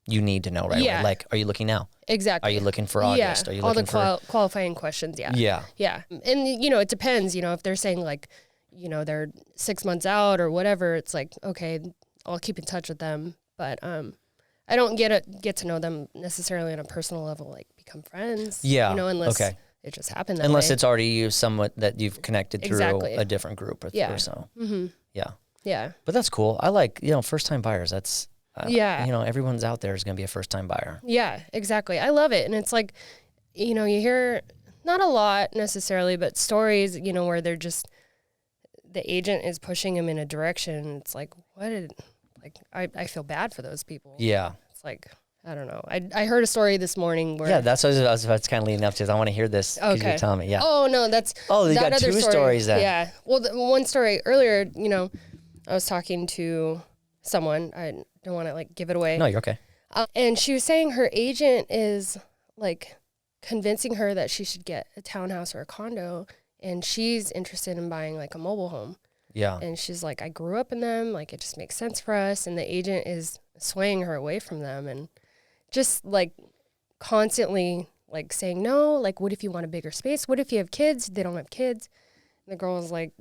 you need to know right away. Yeah. Like, are you looking now? Exactly. Are you looking for August? Yeah. Are you all looking the qualifying questions. Yeah. Yeah. Yeah. And, it depends, if they're saying like, they're 6 months out or whatever, it's like, okay, I'll keep in touch with them. But I don't get to know them necessarily on a personal level, like become friends. Yeah. Unless okay. it just happened that Unless way. it's already you somewhat that you've connected through Exactly. a different group or so. Mm-hmm. Yeah. Yeah. But that's cool. I like, first-time buyers. That's, Yeah. Everyone's out there is going to be a first-time buyer. Yeah, exactly. I love it. And it's like, you hear not a lot necessarily, but stories, where they're just, the agent is pushing them in a direction. It's like, I feel bad for those people. Yeah. It's like, I don't know. I heard a story this morning where. Yeah, that's what I was kind of leading up to. I want to hear this because you're telling me. Yeah. Oh, no, that's. Oh, you that got other two story. stories then. Yeah. Well, one story earlier, I was talking to someone. I don't want to like give it away. No, you're okay. And she was saying her agent is like convincing her that she should get a townhouse or a condo, and she's interested in buying like a mobile home. Yeah. And she's like, I grew up in them, like it just makes sense for us. And the agent is swaying her away from them and just like constantly like saying, no, like what if you want a bigger space? What if you have kids? They don't have kids. And the girl was like,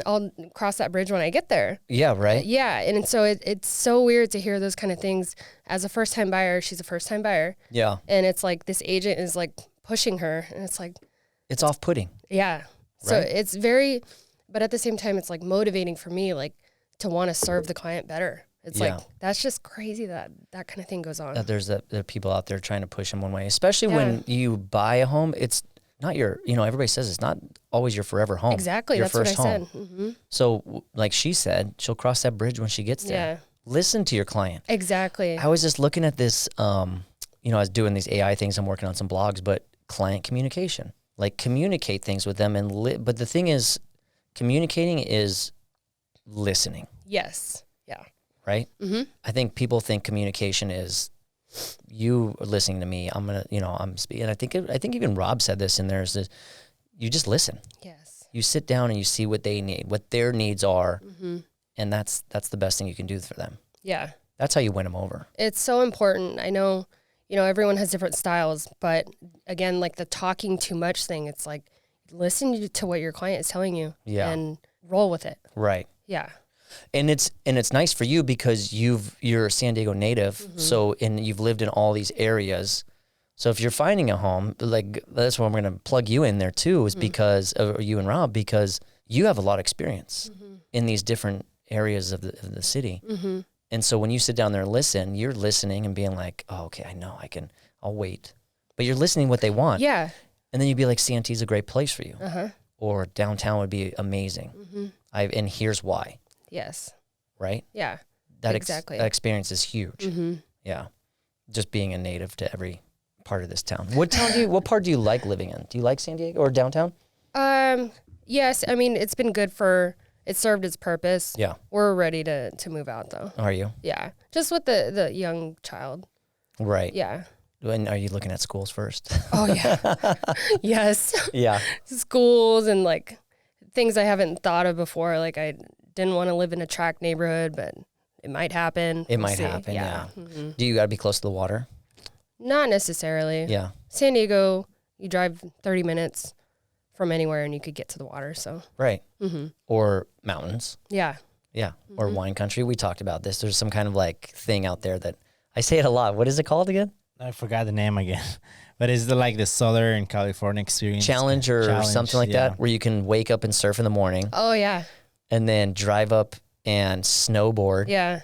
I'll cross that bridge when I get there. Yeah, right. Yeah. And so it's so weird to hear those kind of things. As a first-time buyer, she's a first-time buyer. Yeah. And it's like this agent is like pushing her. And it's like. It's off-putting. Yeah. So Right? it's very, but at the same time, it's like motivating for me, like to want to serve the client better. It's like, that's just crazy that kind of thing goes on. There are people out there trying to push them one way, especially Yeah. when you buy a home. It's not your, everybody says it's not always your forever home. Exactly. Your That's what I first home. said. Mm-hmm. So like she said, she'll cross that bridge when she gets there. Yeah. Listen to your client. Exactly. I was just looking at this, I was doing these AI things. I'm working on some blogs, but client communication, like communicate things with them. But the thing is, communicating is listening. Yes. Yeah. Right? Mm-hmm. I think people think communication is you listening to me. I'm going to, I'm speaking. I think even Rob said this in there is that you just listen. Yes. You sit down and you see what they need, what their needs are. Mm-hmm. And that's the best thing you can do for them. Yeah. That's how you win them over. It's so important. I know, everyone has different styles, but again, like the talking too much thing, it's like listen to what your client is telling you and roll with it. Right. Yeah. And it's nice for you because you're a San Diego native, and you've lived in all these areas. So if you're finding a home, like that's why I'm going to plug you in there too, is because or you and Rob, because you have a lot of experience in these different areas of the city. Mm-hmm. And so when you sit down there and listen, you're listening and being like, oh, okay, I know, I'll wait. But you're listening what they want. Yeah. And then you'd be like, Santee's a great place for you. Uh-huh. Or downtown would be amazing. Mm-hmm. And here's why. Yes. Right? Yeah. That Exactly. that experience is huge. Mm-hmm. Yeah. Just being a native to every part of this town. What part do you like living in? Do you like San Diego or downtown? Yes. I mean, it's been good it served its purpose. Yeah. We're ready to move out though. Are you? Yeah. Just with the young child. Right. Yeah. And are you looking at schools first? Oh yeah. Yes. Yeah. Schools and like things I haven't thought of before. Like I didn't want to live in a tract neighborhood, but it might happen. It We'll might see. happen, yeah. Mm-hmm. Do you got to be close to the water? Not necessarily. Yeah. San Diego, you drive 30 minutes from anywhere and you could get to the water. So. Right. Mm-hmm. Or mountains. Yeah. Yeah. Or wine country. We talked about this. There's some kind of like thing out there that I say it a lot. What is it called again? I forgot the name again, but it's the Southern California experience. Challenge or something like yeah. that, where you can wake up and surf in the morning Oh yeah. and then drive up and snowboard Yeah.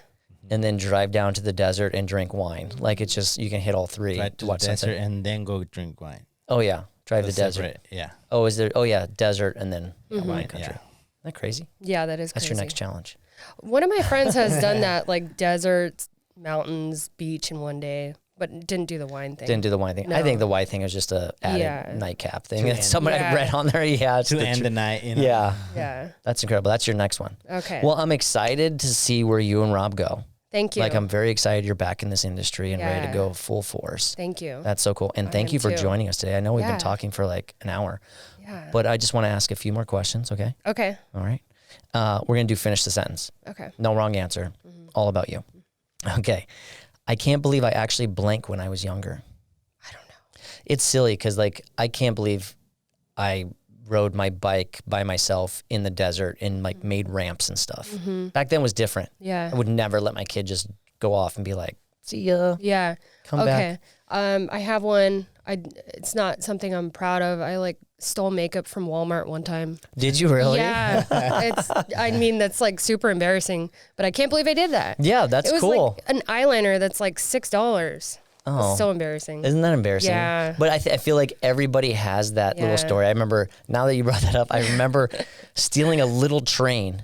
and then drive down to the desert and drink wine. Like it's just, you can hit all three. Right to the watch desert sunset. and then go drink wine. Oh yeah. Drive the So desert. separate, yeah. Oh, is there? Oh yeah. Desert and then wine country. Yeah. Isn't that crazy? Yeah, that is That's crazy. your next challenge. One of my friends has done that, like deserts, mountains, beach in one day, but didn't do the wine thing. Didn't do the wine thing. I No. think the wine thing is just a added Yeah. nightcap thing. To It's end. someone I Yeah. read on there. Yeah. It's To the end tr- the night, you know. Yeah. Yeah. That's incredible. That's your next one. Okay. Well, I'm excited to see where you and Rob go. Thank you. Like, I'm very excited you're back in this industry and ready to Yeah. go full force. Thank you. That's so cool. And I thank am you for too. joining us today. I know we've been Yeah. talking for like an hour, Yeah. but I just want to ask a few more questions. Okay. Okay. All right. We're going to do finish the sentence. Okay. No wrong answer. All about you. Okay. I can't believe I actually blank when I was younger. I don't know. It's silly because, like, I can't believe I rode my bike by myself in the desert and like made ramps and stuff. Back then was different. Yeah. I would never let my kid just go off and be like, see ya, Yeah. come Okay. back. I have one. It's not something I'm proud of. I like stole makeup from Walmart one time. Did you really? Yeah. I mean, that's like super embarrassing, but I can't believe I did that. Yeah, that's It was cool. like an eyeliner that's like $6. Oh. It's so embarrassing. Isn't that embarrassing? Yeah. But I feel like everybody has that little Yeah. story. I remember, now that you brought that up, I remember stealing a little train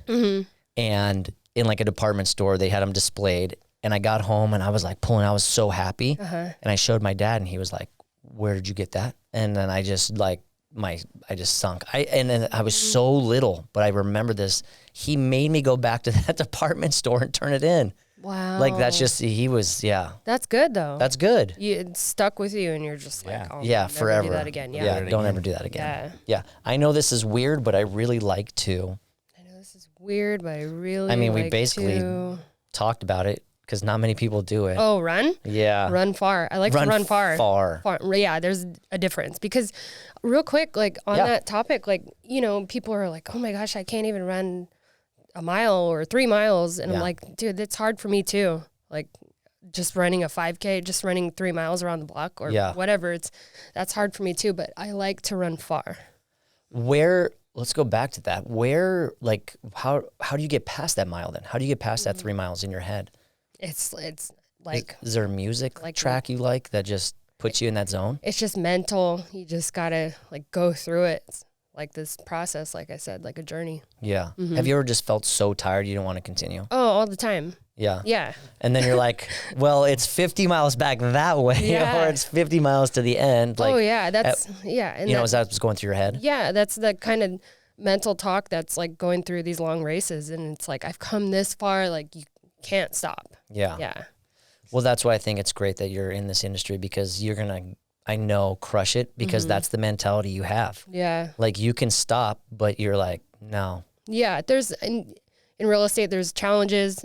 and in like a department store, they had them displayed. And I got home and I was like pulling, I was so happy. And I showed my dad and he was like, where did you get that? And then I just like, I just sunk. And then I was so little, but I remember this. He made me go back to that department store and turn it in. Wow. Like that's just, he was, yeah, That's good though. that's good. It stuck with you, and you're just like, Yeah. oh, Yeah, never forever. do that again. Yeah. Yeah, it don't again. ever do that again. Yeah. Yeah. I know this is weird, but I really like to I know this is weird, but I really. I mean, we like basically to- talked about it because not many people do it. Oh, run. Yeah. Run far. I like to run far. Far. Yeah, there's a difference because, real quick, like on Yeah. that topic, like people are like, oh my gosh, I can't even run a mile or 3 miles, and Yeah. I'm like, dude, it's hard for me too. Like, just running a 5K, just running 3 miles around the block or Yeah. whatever. That's hard for me too. But I like to run far. Let's go back to that. Where, like, how do you get past that mile then? How do you get past that 3 miles in your head? It's like Is there a music like- track you like that just puts you in that zone? it's just mental. You just gotta like go through it. It's like this process, like I said, like a journey. Yeah. Mm-hmm. Have you ever just felt so tired you don't want to continue? Oh, all the time. Yeah. Yeah. And then you're like, well, it's 50 miles back that way, Yeah. or it's 50 miles to the end. Like, oh yeah, that's yeah. And you know, that- is that what's going through your head? yeah, that's the kind of mental talk that's like going through these long races, and it's like I've come this far, like you can't stop. Yeah. Yeah. Well, that's why I think it's great that you're in this industry because you're going to, I know, crush it because Mm-hmm. that's the mentality you have. Yeah. Like you can stop, but you're like, no. Yeah. There's in real estate, there's challenges.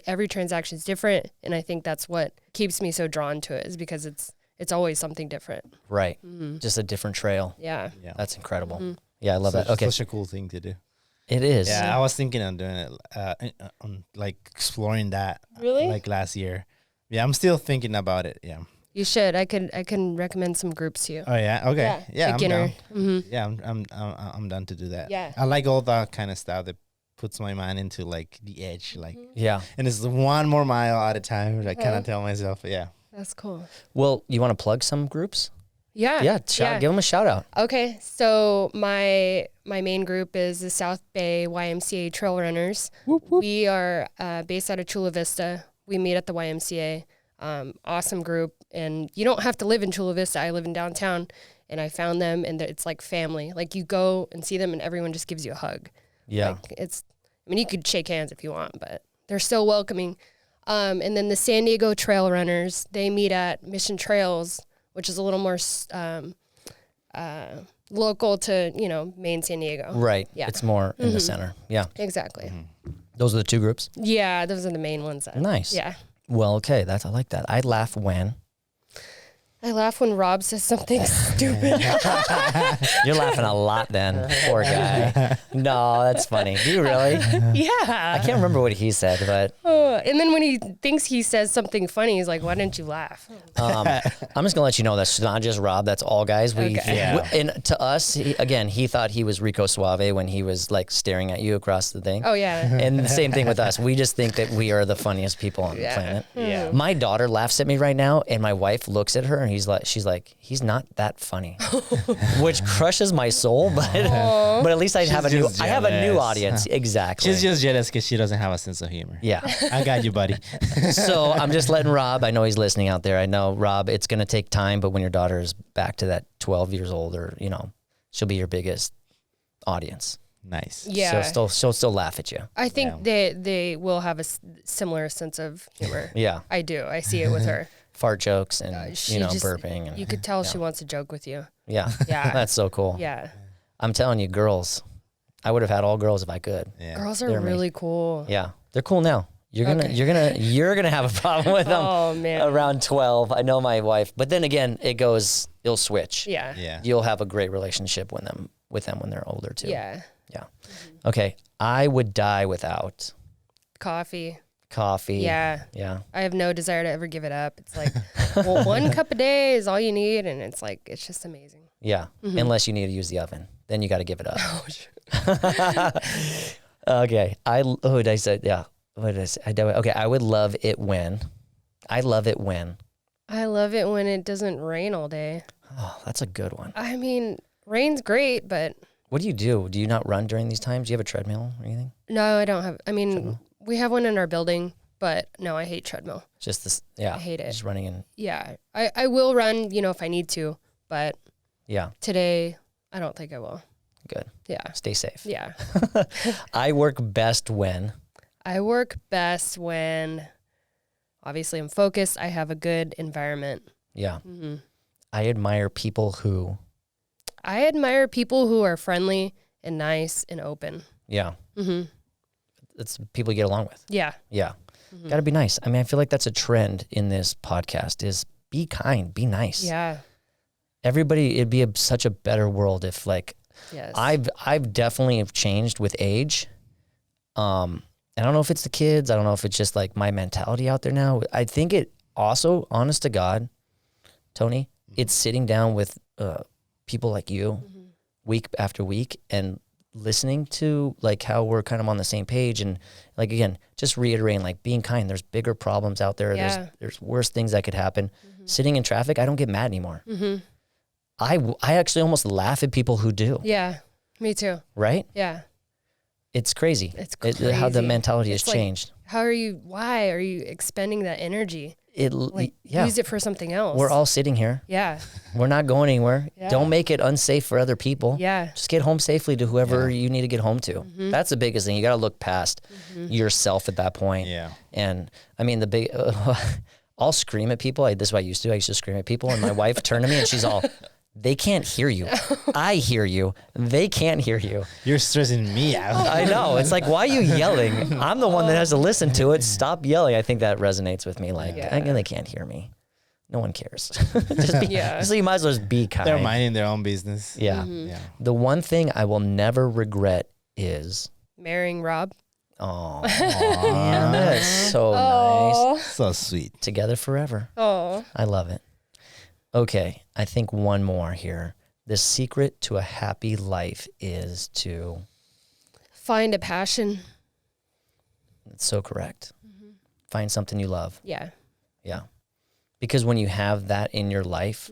Every transaction is different, and I think that's what keeps me so drawn to it is because it's always something different. Right. Just a different trail. Yeah. Yeah. That's incredible. Mm-hmm. Yeah, I love that. Okay. Such a cool thing to do. It is. Yeah, I was thinking on doing it, on like exploring that. Really? Like last year. Yeah, I'm still thinking about it. Yeah. You should. I can recommend some groups to you. Oh yeah. Okay. Yeah. I'm beginner. down. Mm-hmm. Yeah, I'm down to do that. Yeah. I like all that kind of stuff that puts my mind into like the edge, like, Yeah. and it's 1 more mile at a time. I kind Uh-huh. of tell myself, yeah. That's cool. Well, you want to plug some groups? Yeah. Yeah. Give them a shout out. Okay, so my main group is the South Bay YMCA Trail Runners. We are based out of Chula Vista. We meet at the YMCA. Awesome group, and you don't have to live in Chula Vista. I live in downtown, and I found them, and it's like family. Like you go and see them, and everyone just gives you a hug. Yeah. Like I mean, you could shake hands if you want, but they're so welcoming. And then the San Diego Trail Runners, they meet at Mission Trails, which is a little more local to, main San Diego. Right. Yeah. It's more in the center. Yeah. Exactly. Those are the 2 groups. Yeah, those are the main ones. Nice. Yeah. Well, okay. I like that. I laugh when. I laugh when Rob says something stupid. You're laughing a lot then. Poor guy. No, that's funny. Do you really? Yeah. I can't remember what he said, but And then when he thinks he says something funny, he's like, "Why didn't you laugh?" I'm just gonna let you know that's not just Rob. That's all guys. Okay. Yeah. And to us, he thought he was Rico Suave when he was like staring at you across the thing. Oh yeah. And the same thing with us. We just think that we are the funniest people on the planet. Yeah. My daughter laughs at me right now, and my wife looks at her, and she's like, he's not that funny, which crushes my soul. But at least I have a new jealous. audience. Exactly. She's just jealous because she doesn't have a sense of humor. Yeah. I got you, buddy. So I'm just letting Rob. I know he's listening out there. I know, Rob, it's gonna take time, but when your daughter is back to that 12 years old, or she'll be your biggest audience. Nice. Yeah. So she'll still laugh at you. I think they will have a similar sense of humor. Yeah. I do. I see it with her. Fart jokes and She just- burping and You could tell she wants to joke with you. yeah. Yeah. That's so cool. Yeah. I'm telling you, girls. I would have had all girls if I could. Yeah. Girls are They're really cool. Yeah, they're cool now. You're Okay. gonna have a problem with them Oh man. around 12. I know my wife, but then again, it'll switch. Yeah. Yeah. You'll have a great relationship with them when they're older too. Yeah. Yeah. Okay. I would die without Coffee. coffee. Yeah. Yeah. I have no desire to ever give it up. It's like, well, 1 cup a day is all you need, and it's like it's just amazing. Yeah. Unless you need to use the oven, then you got to give it up. Oh, sure. Okay. What did I say? Yeah. What did I say? Okay. I would love it when. I love it when. I love it when it doesn't rain all day. Oh, that's a good one. I mean, rain's great, but What do you do? Do you not run during these times? Do you have a treadmill or anything? no, I don't have. I mean, we have one in our building, but no, I hate treadmill. Just this. Yeah. I hate it. Just running in. Yeah, I will run, if I need to, but Yeah. today I don't think I will. Good. Yeah. Stay safe. Yeah. I work best when. I work best when obviously I'm focused. I have a good environment. Yeah. Hmm. I admire people who. I admire people who are friendly and nice and open. Yeah. Hmm. It's people you get along with. Yeah. Yeah. Got to be nice. I mean, I feel like that's a trend in this podcast is be kind, be nice. Yeah. Everybody, it'd be such a better world if like, Yes. I've definitely have changed with age. And I don't know if it's the kids. I don't know if it's just like my mentality out there now. I think it also, honest to God, Tony, it's sitting down with people like you week after week and listening to like how we're kind of on the same page and like, again, just reiterating, like being kind. There's bigger problems out there. Yeah. There's worse things that could happen. Sitting in traffic, I don't get mad anymore. I actually almost laugh at people who do, Yeah. Me too. right? Yeah. It's crazy. It's How the crazy. mentality has It's like, changed. Why are you expending that energy? Like, Use it for something else. we're all sitting here. Yeah. We're not going anywhere. Yeah. Don't make it unsafe for other people. Yeah. Just get home safely to whoever you need to get home to. That's the biggest thing. You got to look past yourself at that point. Yeah. And I mean, I'll scream at people. This is what I used to. I used to scream at people, and my wife turned to me and she's all, they can't hear you. I hear you. They can't hear you. You're stressing me out. I know. It's like, why are you yelling? I'm the one that has to listen to it. Stop yelling. I think that resonates with me. Like, Yeah. they can't hear me. No one cares. Just be, Yeah. So you might as well just be kind. They're minding their own business. Yeah. Yeah. The one thing I will never regret is, Marrying Rob. oh, man, that is so nice. So sweet. Together forever. Oh. I love it. Okay, I think one more here. The secret to a happy life is to, Find a passion. it's so correct. Find something you love. Yeah. Yeah. Because when you have that in your life,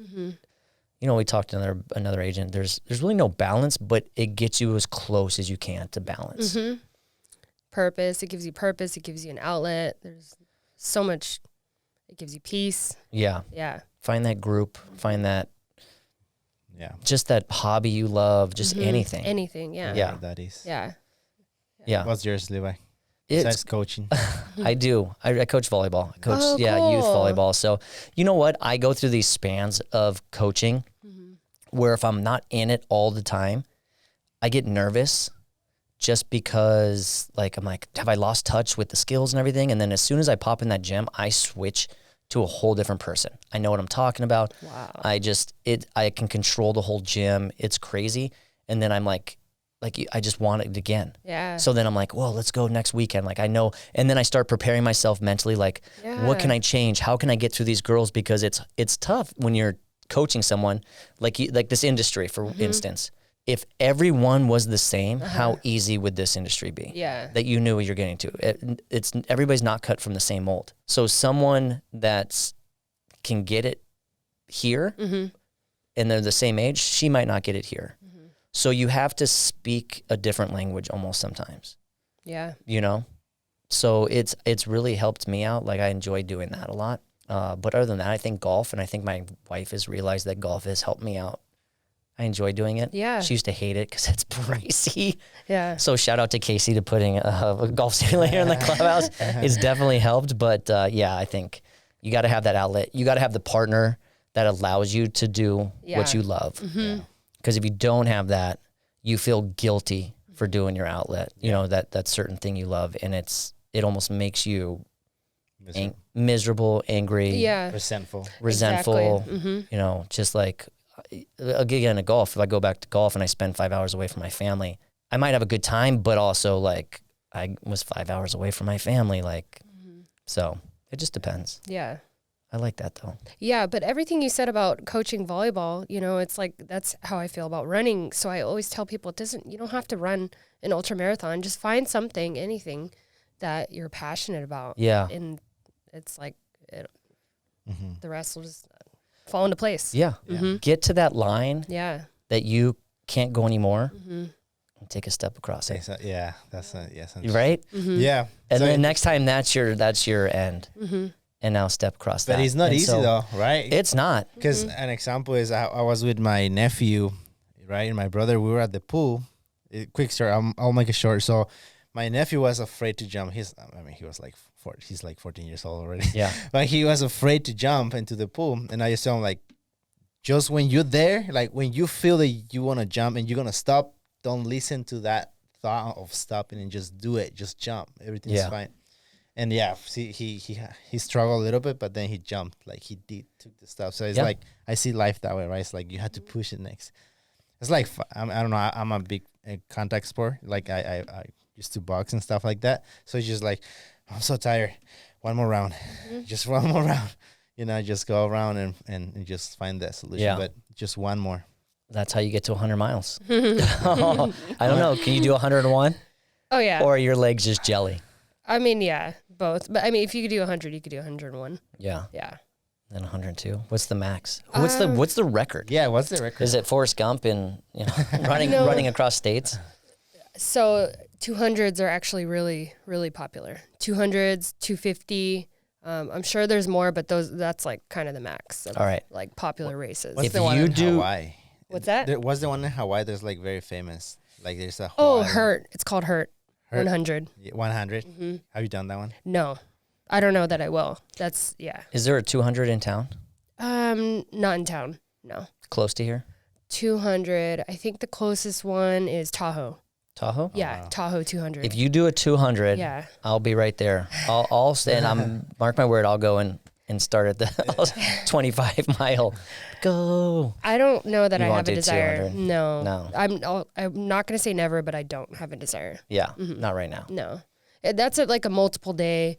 we talked to another agent, there's really no balance, but it gets you as close as you can to balance. Purpose. It gives you purpose. It gives you an outlet. There's so much. It gives you peace. Yeah. Yeah. Find that group, find that, Yeah. just that hobby you love, just anything. Anything. Yeah. Yeah. That is. Yeah. Yeah. What's yours, Levi? It's, Besides coaching. I do. I coach volleyball. I coach, Oh, youth cool. volleyball. So, you know what? I go through these spans of coaching where if I'm not in it all the time, I get nervous just because, like, I'm like, have I lost touch with the skills and everything? And then as soon as I pop in that gym, I switch to a whole different person. I know what I'm talking about. Wow. I can control the whole gym. It's crazy. And then I'm like I just want it again. Yeah. So then I'm like, well, let's go next weekend. Like I know, and then I start preparing myself mentally. Like, what can I change? How can I get through these girls? Because it's tough when you're coaching someone like this industry, for instance. If everyone was the same, how easy would this industry be? Yeah. That you knew what you're getting to. It's everybody's not cut from the same mold. So someone that can get it here, and they're the same age, she might not get it here. So you have to speak a different language almost sometimes. Yeah. You know? So it's really helped me out. Like I enjoy doing that a lot. But other than that, I think golf, and I think my wife has realized that golf has helped me out. I enjoy doing it. Yeah. She used to hate it because it's pricey. Yeah. So shout out to Casey to putting a golf simulator in the clubhouse. It's definitely helped. But yeah, I think you got to have that outlet. You got to have the partner that allows you to do what you love. Because if you don't have that, you feel guilty for doing your outlet. You know, that certain thing you love, and it almost makes you miserable, angry, resentful. Exactly. You know, just like again, at golf, if I go back to golf and I spend 5 hours away from my family, I might have a good time, but also like I was 5 hours away from my family. Like, so it just depends. Yeah. I like that though. Yeah, but everything you said about coaching volleyball, you know, it's like that's how I feel about running. So I always tell people you don't have to run an ultra marathon. Just find something, anything that you're passionate about. Yeah. And it's like the rest will just fall into place. Yeah. Get to that line that you can't go anymore and take a step across it. Yeah, that's yes. Right? Yeah. And So then next time that's your end. And now step across that. But it's not And easy so, though, right? It's not. Because an example is I was with my nephew, right, and my brother. We were at the pool. Quick story. I'll make it short. So my nephew was afraid to jump. He was like he's like 14 years old already. Yeah. But he was afraid to jump into the pool, and I just told him like, just when you're there, like when you feel that you want to jump and you're gonna stop, don't listen to that thought of stopping and just do it. Just jump. Everything's fine. And yeah, see, he struggled a little bit, but then he jumped. Like he took the stuff. So it's like I see life that way, right? It's like you have to push it next. It's like I don't know. I'm a big contact sport. Like I used to box and stuff like that. So it's just like I'm so tired. One more round, just one more round. You know, just go around and just find that solution. Yeah. But just one more. That's how you get to 100 miles. I don't know. Can you do 101? Oh yeah. Or are your legs just jelly? I mean, yeah, both. But I mean, if you could do 100, you could do 101. Yeah. Yeah. Then 102. What's the max? What's the record? Yeah, what's the record? Is it Forrest Gump in running across states? So 200s are actually really, really popular. 200s, 250. I'm sure there's more, but that's like kind of the max of All right. like popular races. What's If the one you in do- Hawaii? What's that? There was the one in Hawaii that's like very famous. Like there's a Oh, Hawaii Hurt. It's called Hurt. 100. 100. Have you done that one? No, I don't know that I will. That's Is there a 200 in town? not in town. No. Close to here? 200. I think the closest one is Tahoe. Tahoe? Yeah, Tahoe 200. If you do a 200, Yeah. I'll be right there. I'll stand. Mark my word. I'll go and start at the 25 mile. Go. I don't know that You I won't have a do desire. 200? No. No. I'm not gonna say never, but I don't have a desire. Yeah. Not right now. No. That's like a multiple day.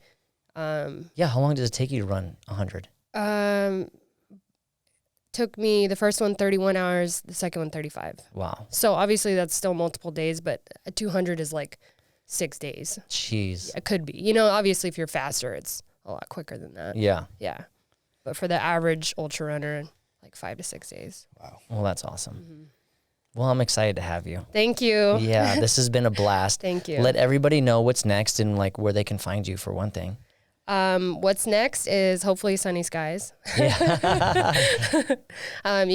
Yeah. How long does it take you to run 100? Took me the first one 31 hours, the second one 35. Wow. So obviously that's still multiple days, but a 200 is like 6 days. Jeez. It could be. You know, obviously if you're faster, it's a lot quicker than that. Yeah. Yeah. But for the average ultra runner, like 5 to 6 days. Wow. Well, that's awesome. Well, I'm excited to have you. Thank you. Yeah, this has been a blast. Thank you. Let everybody know what's next and like where they can find you for one thing. What's next is hopefully sunny skies. You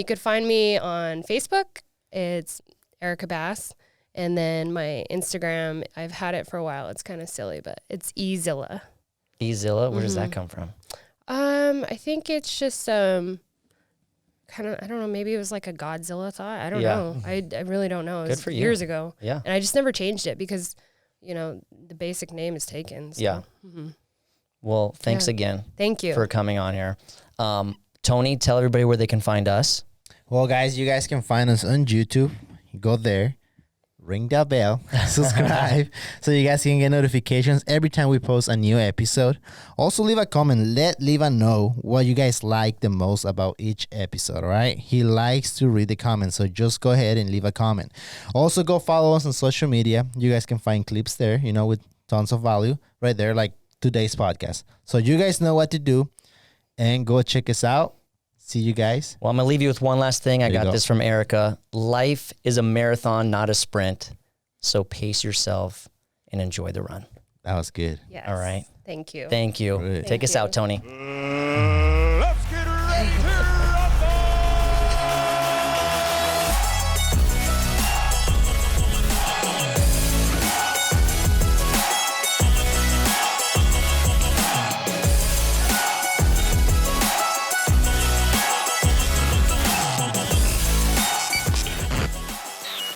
could find me on Facebook. It's Erica Bass. And then my Instagram, I've had it for a while. It's kind of silly, but it's Ezilla. Ezilla, where does that come from? I think it's just kind of, I don't know, maybe it was like a Godzilla thought. I don't know. I really don't know. It was for you. years ago. Yeah. And I just never changed it because, you know, the basic name is taken. So. Yeah. Well, thanks Yeah. again Thank you. for coming on here. Tony, tell everybody where they can find us. Well, guys, you guys can find us on YouTube. You go there, ring that bell, subscribe, so you guys can get notifications every time we post a new episode. Also, leave a comment. Let Leva know what you guys like the most about each episode, all right? He likes to read the comments, so just go ahead and leave a comment. Also, go follow us on social media. You guys can find clips there, with tons of value right there, like today's podcast. So you guys know what to do, and go check us out. See you guys. Well, I'm going to leave you with one last thing. I got this from Erica. Life is a marathon, not a sprint. So pace yourself and enjoy the run. That was good. Yes. All right. Thank you. Thank you. Great. Take us out, Tony.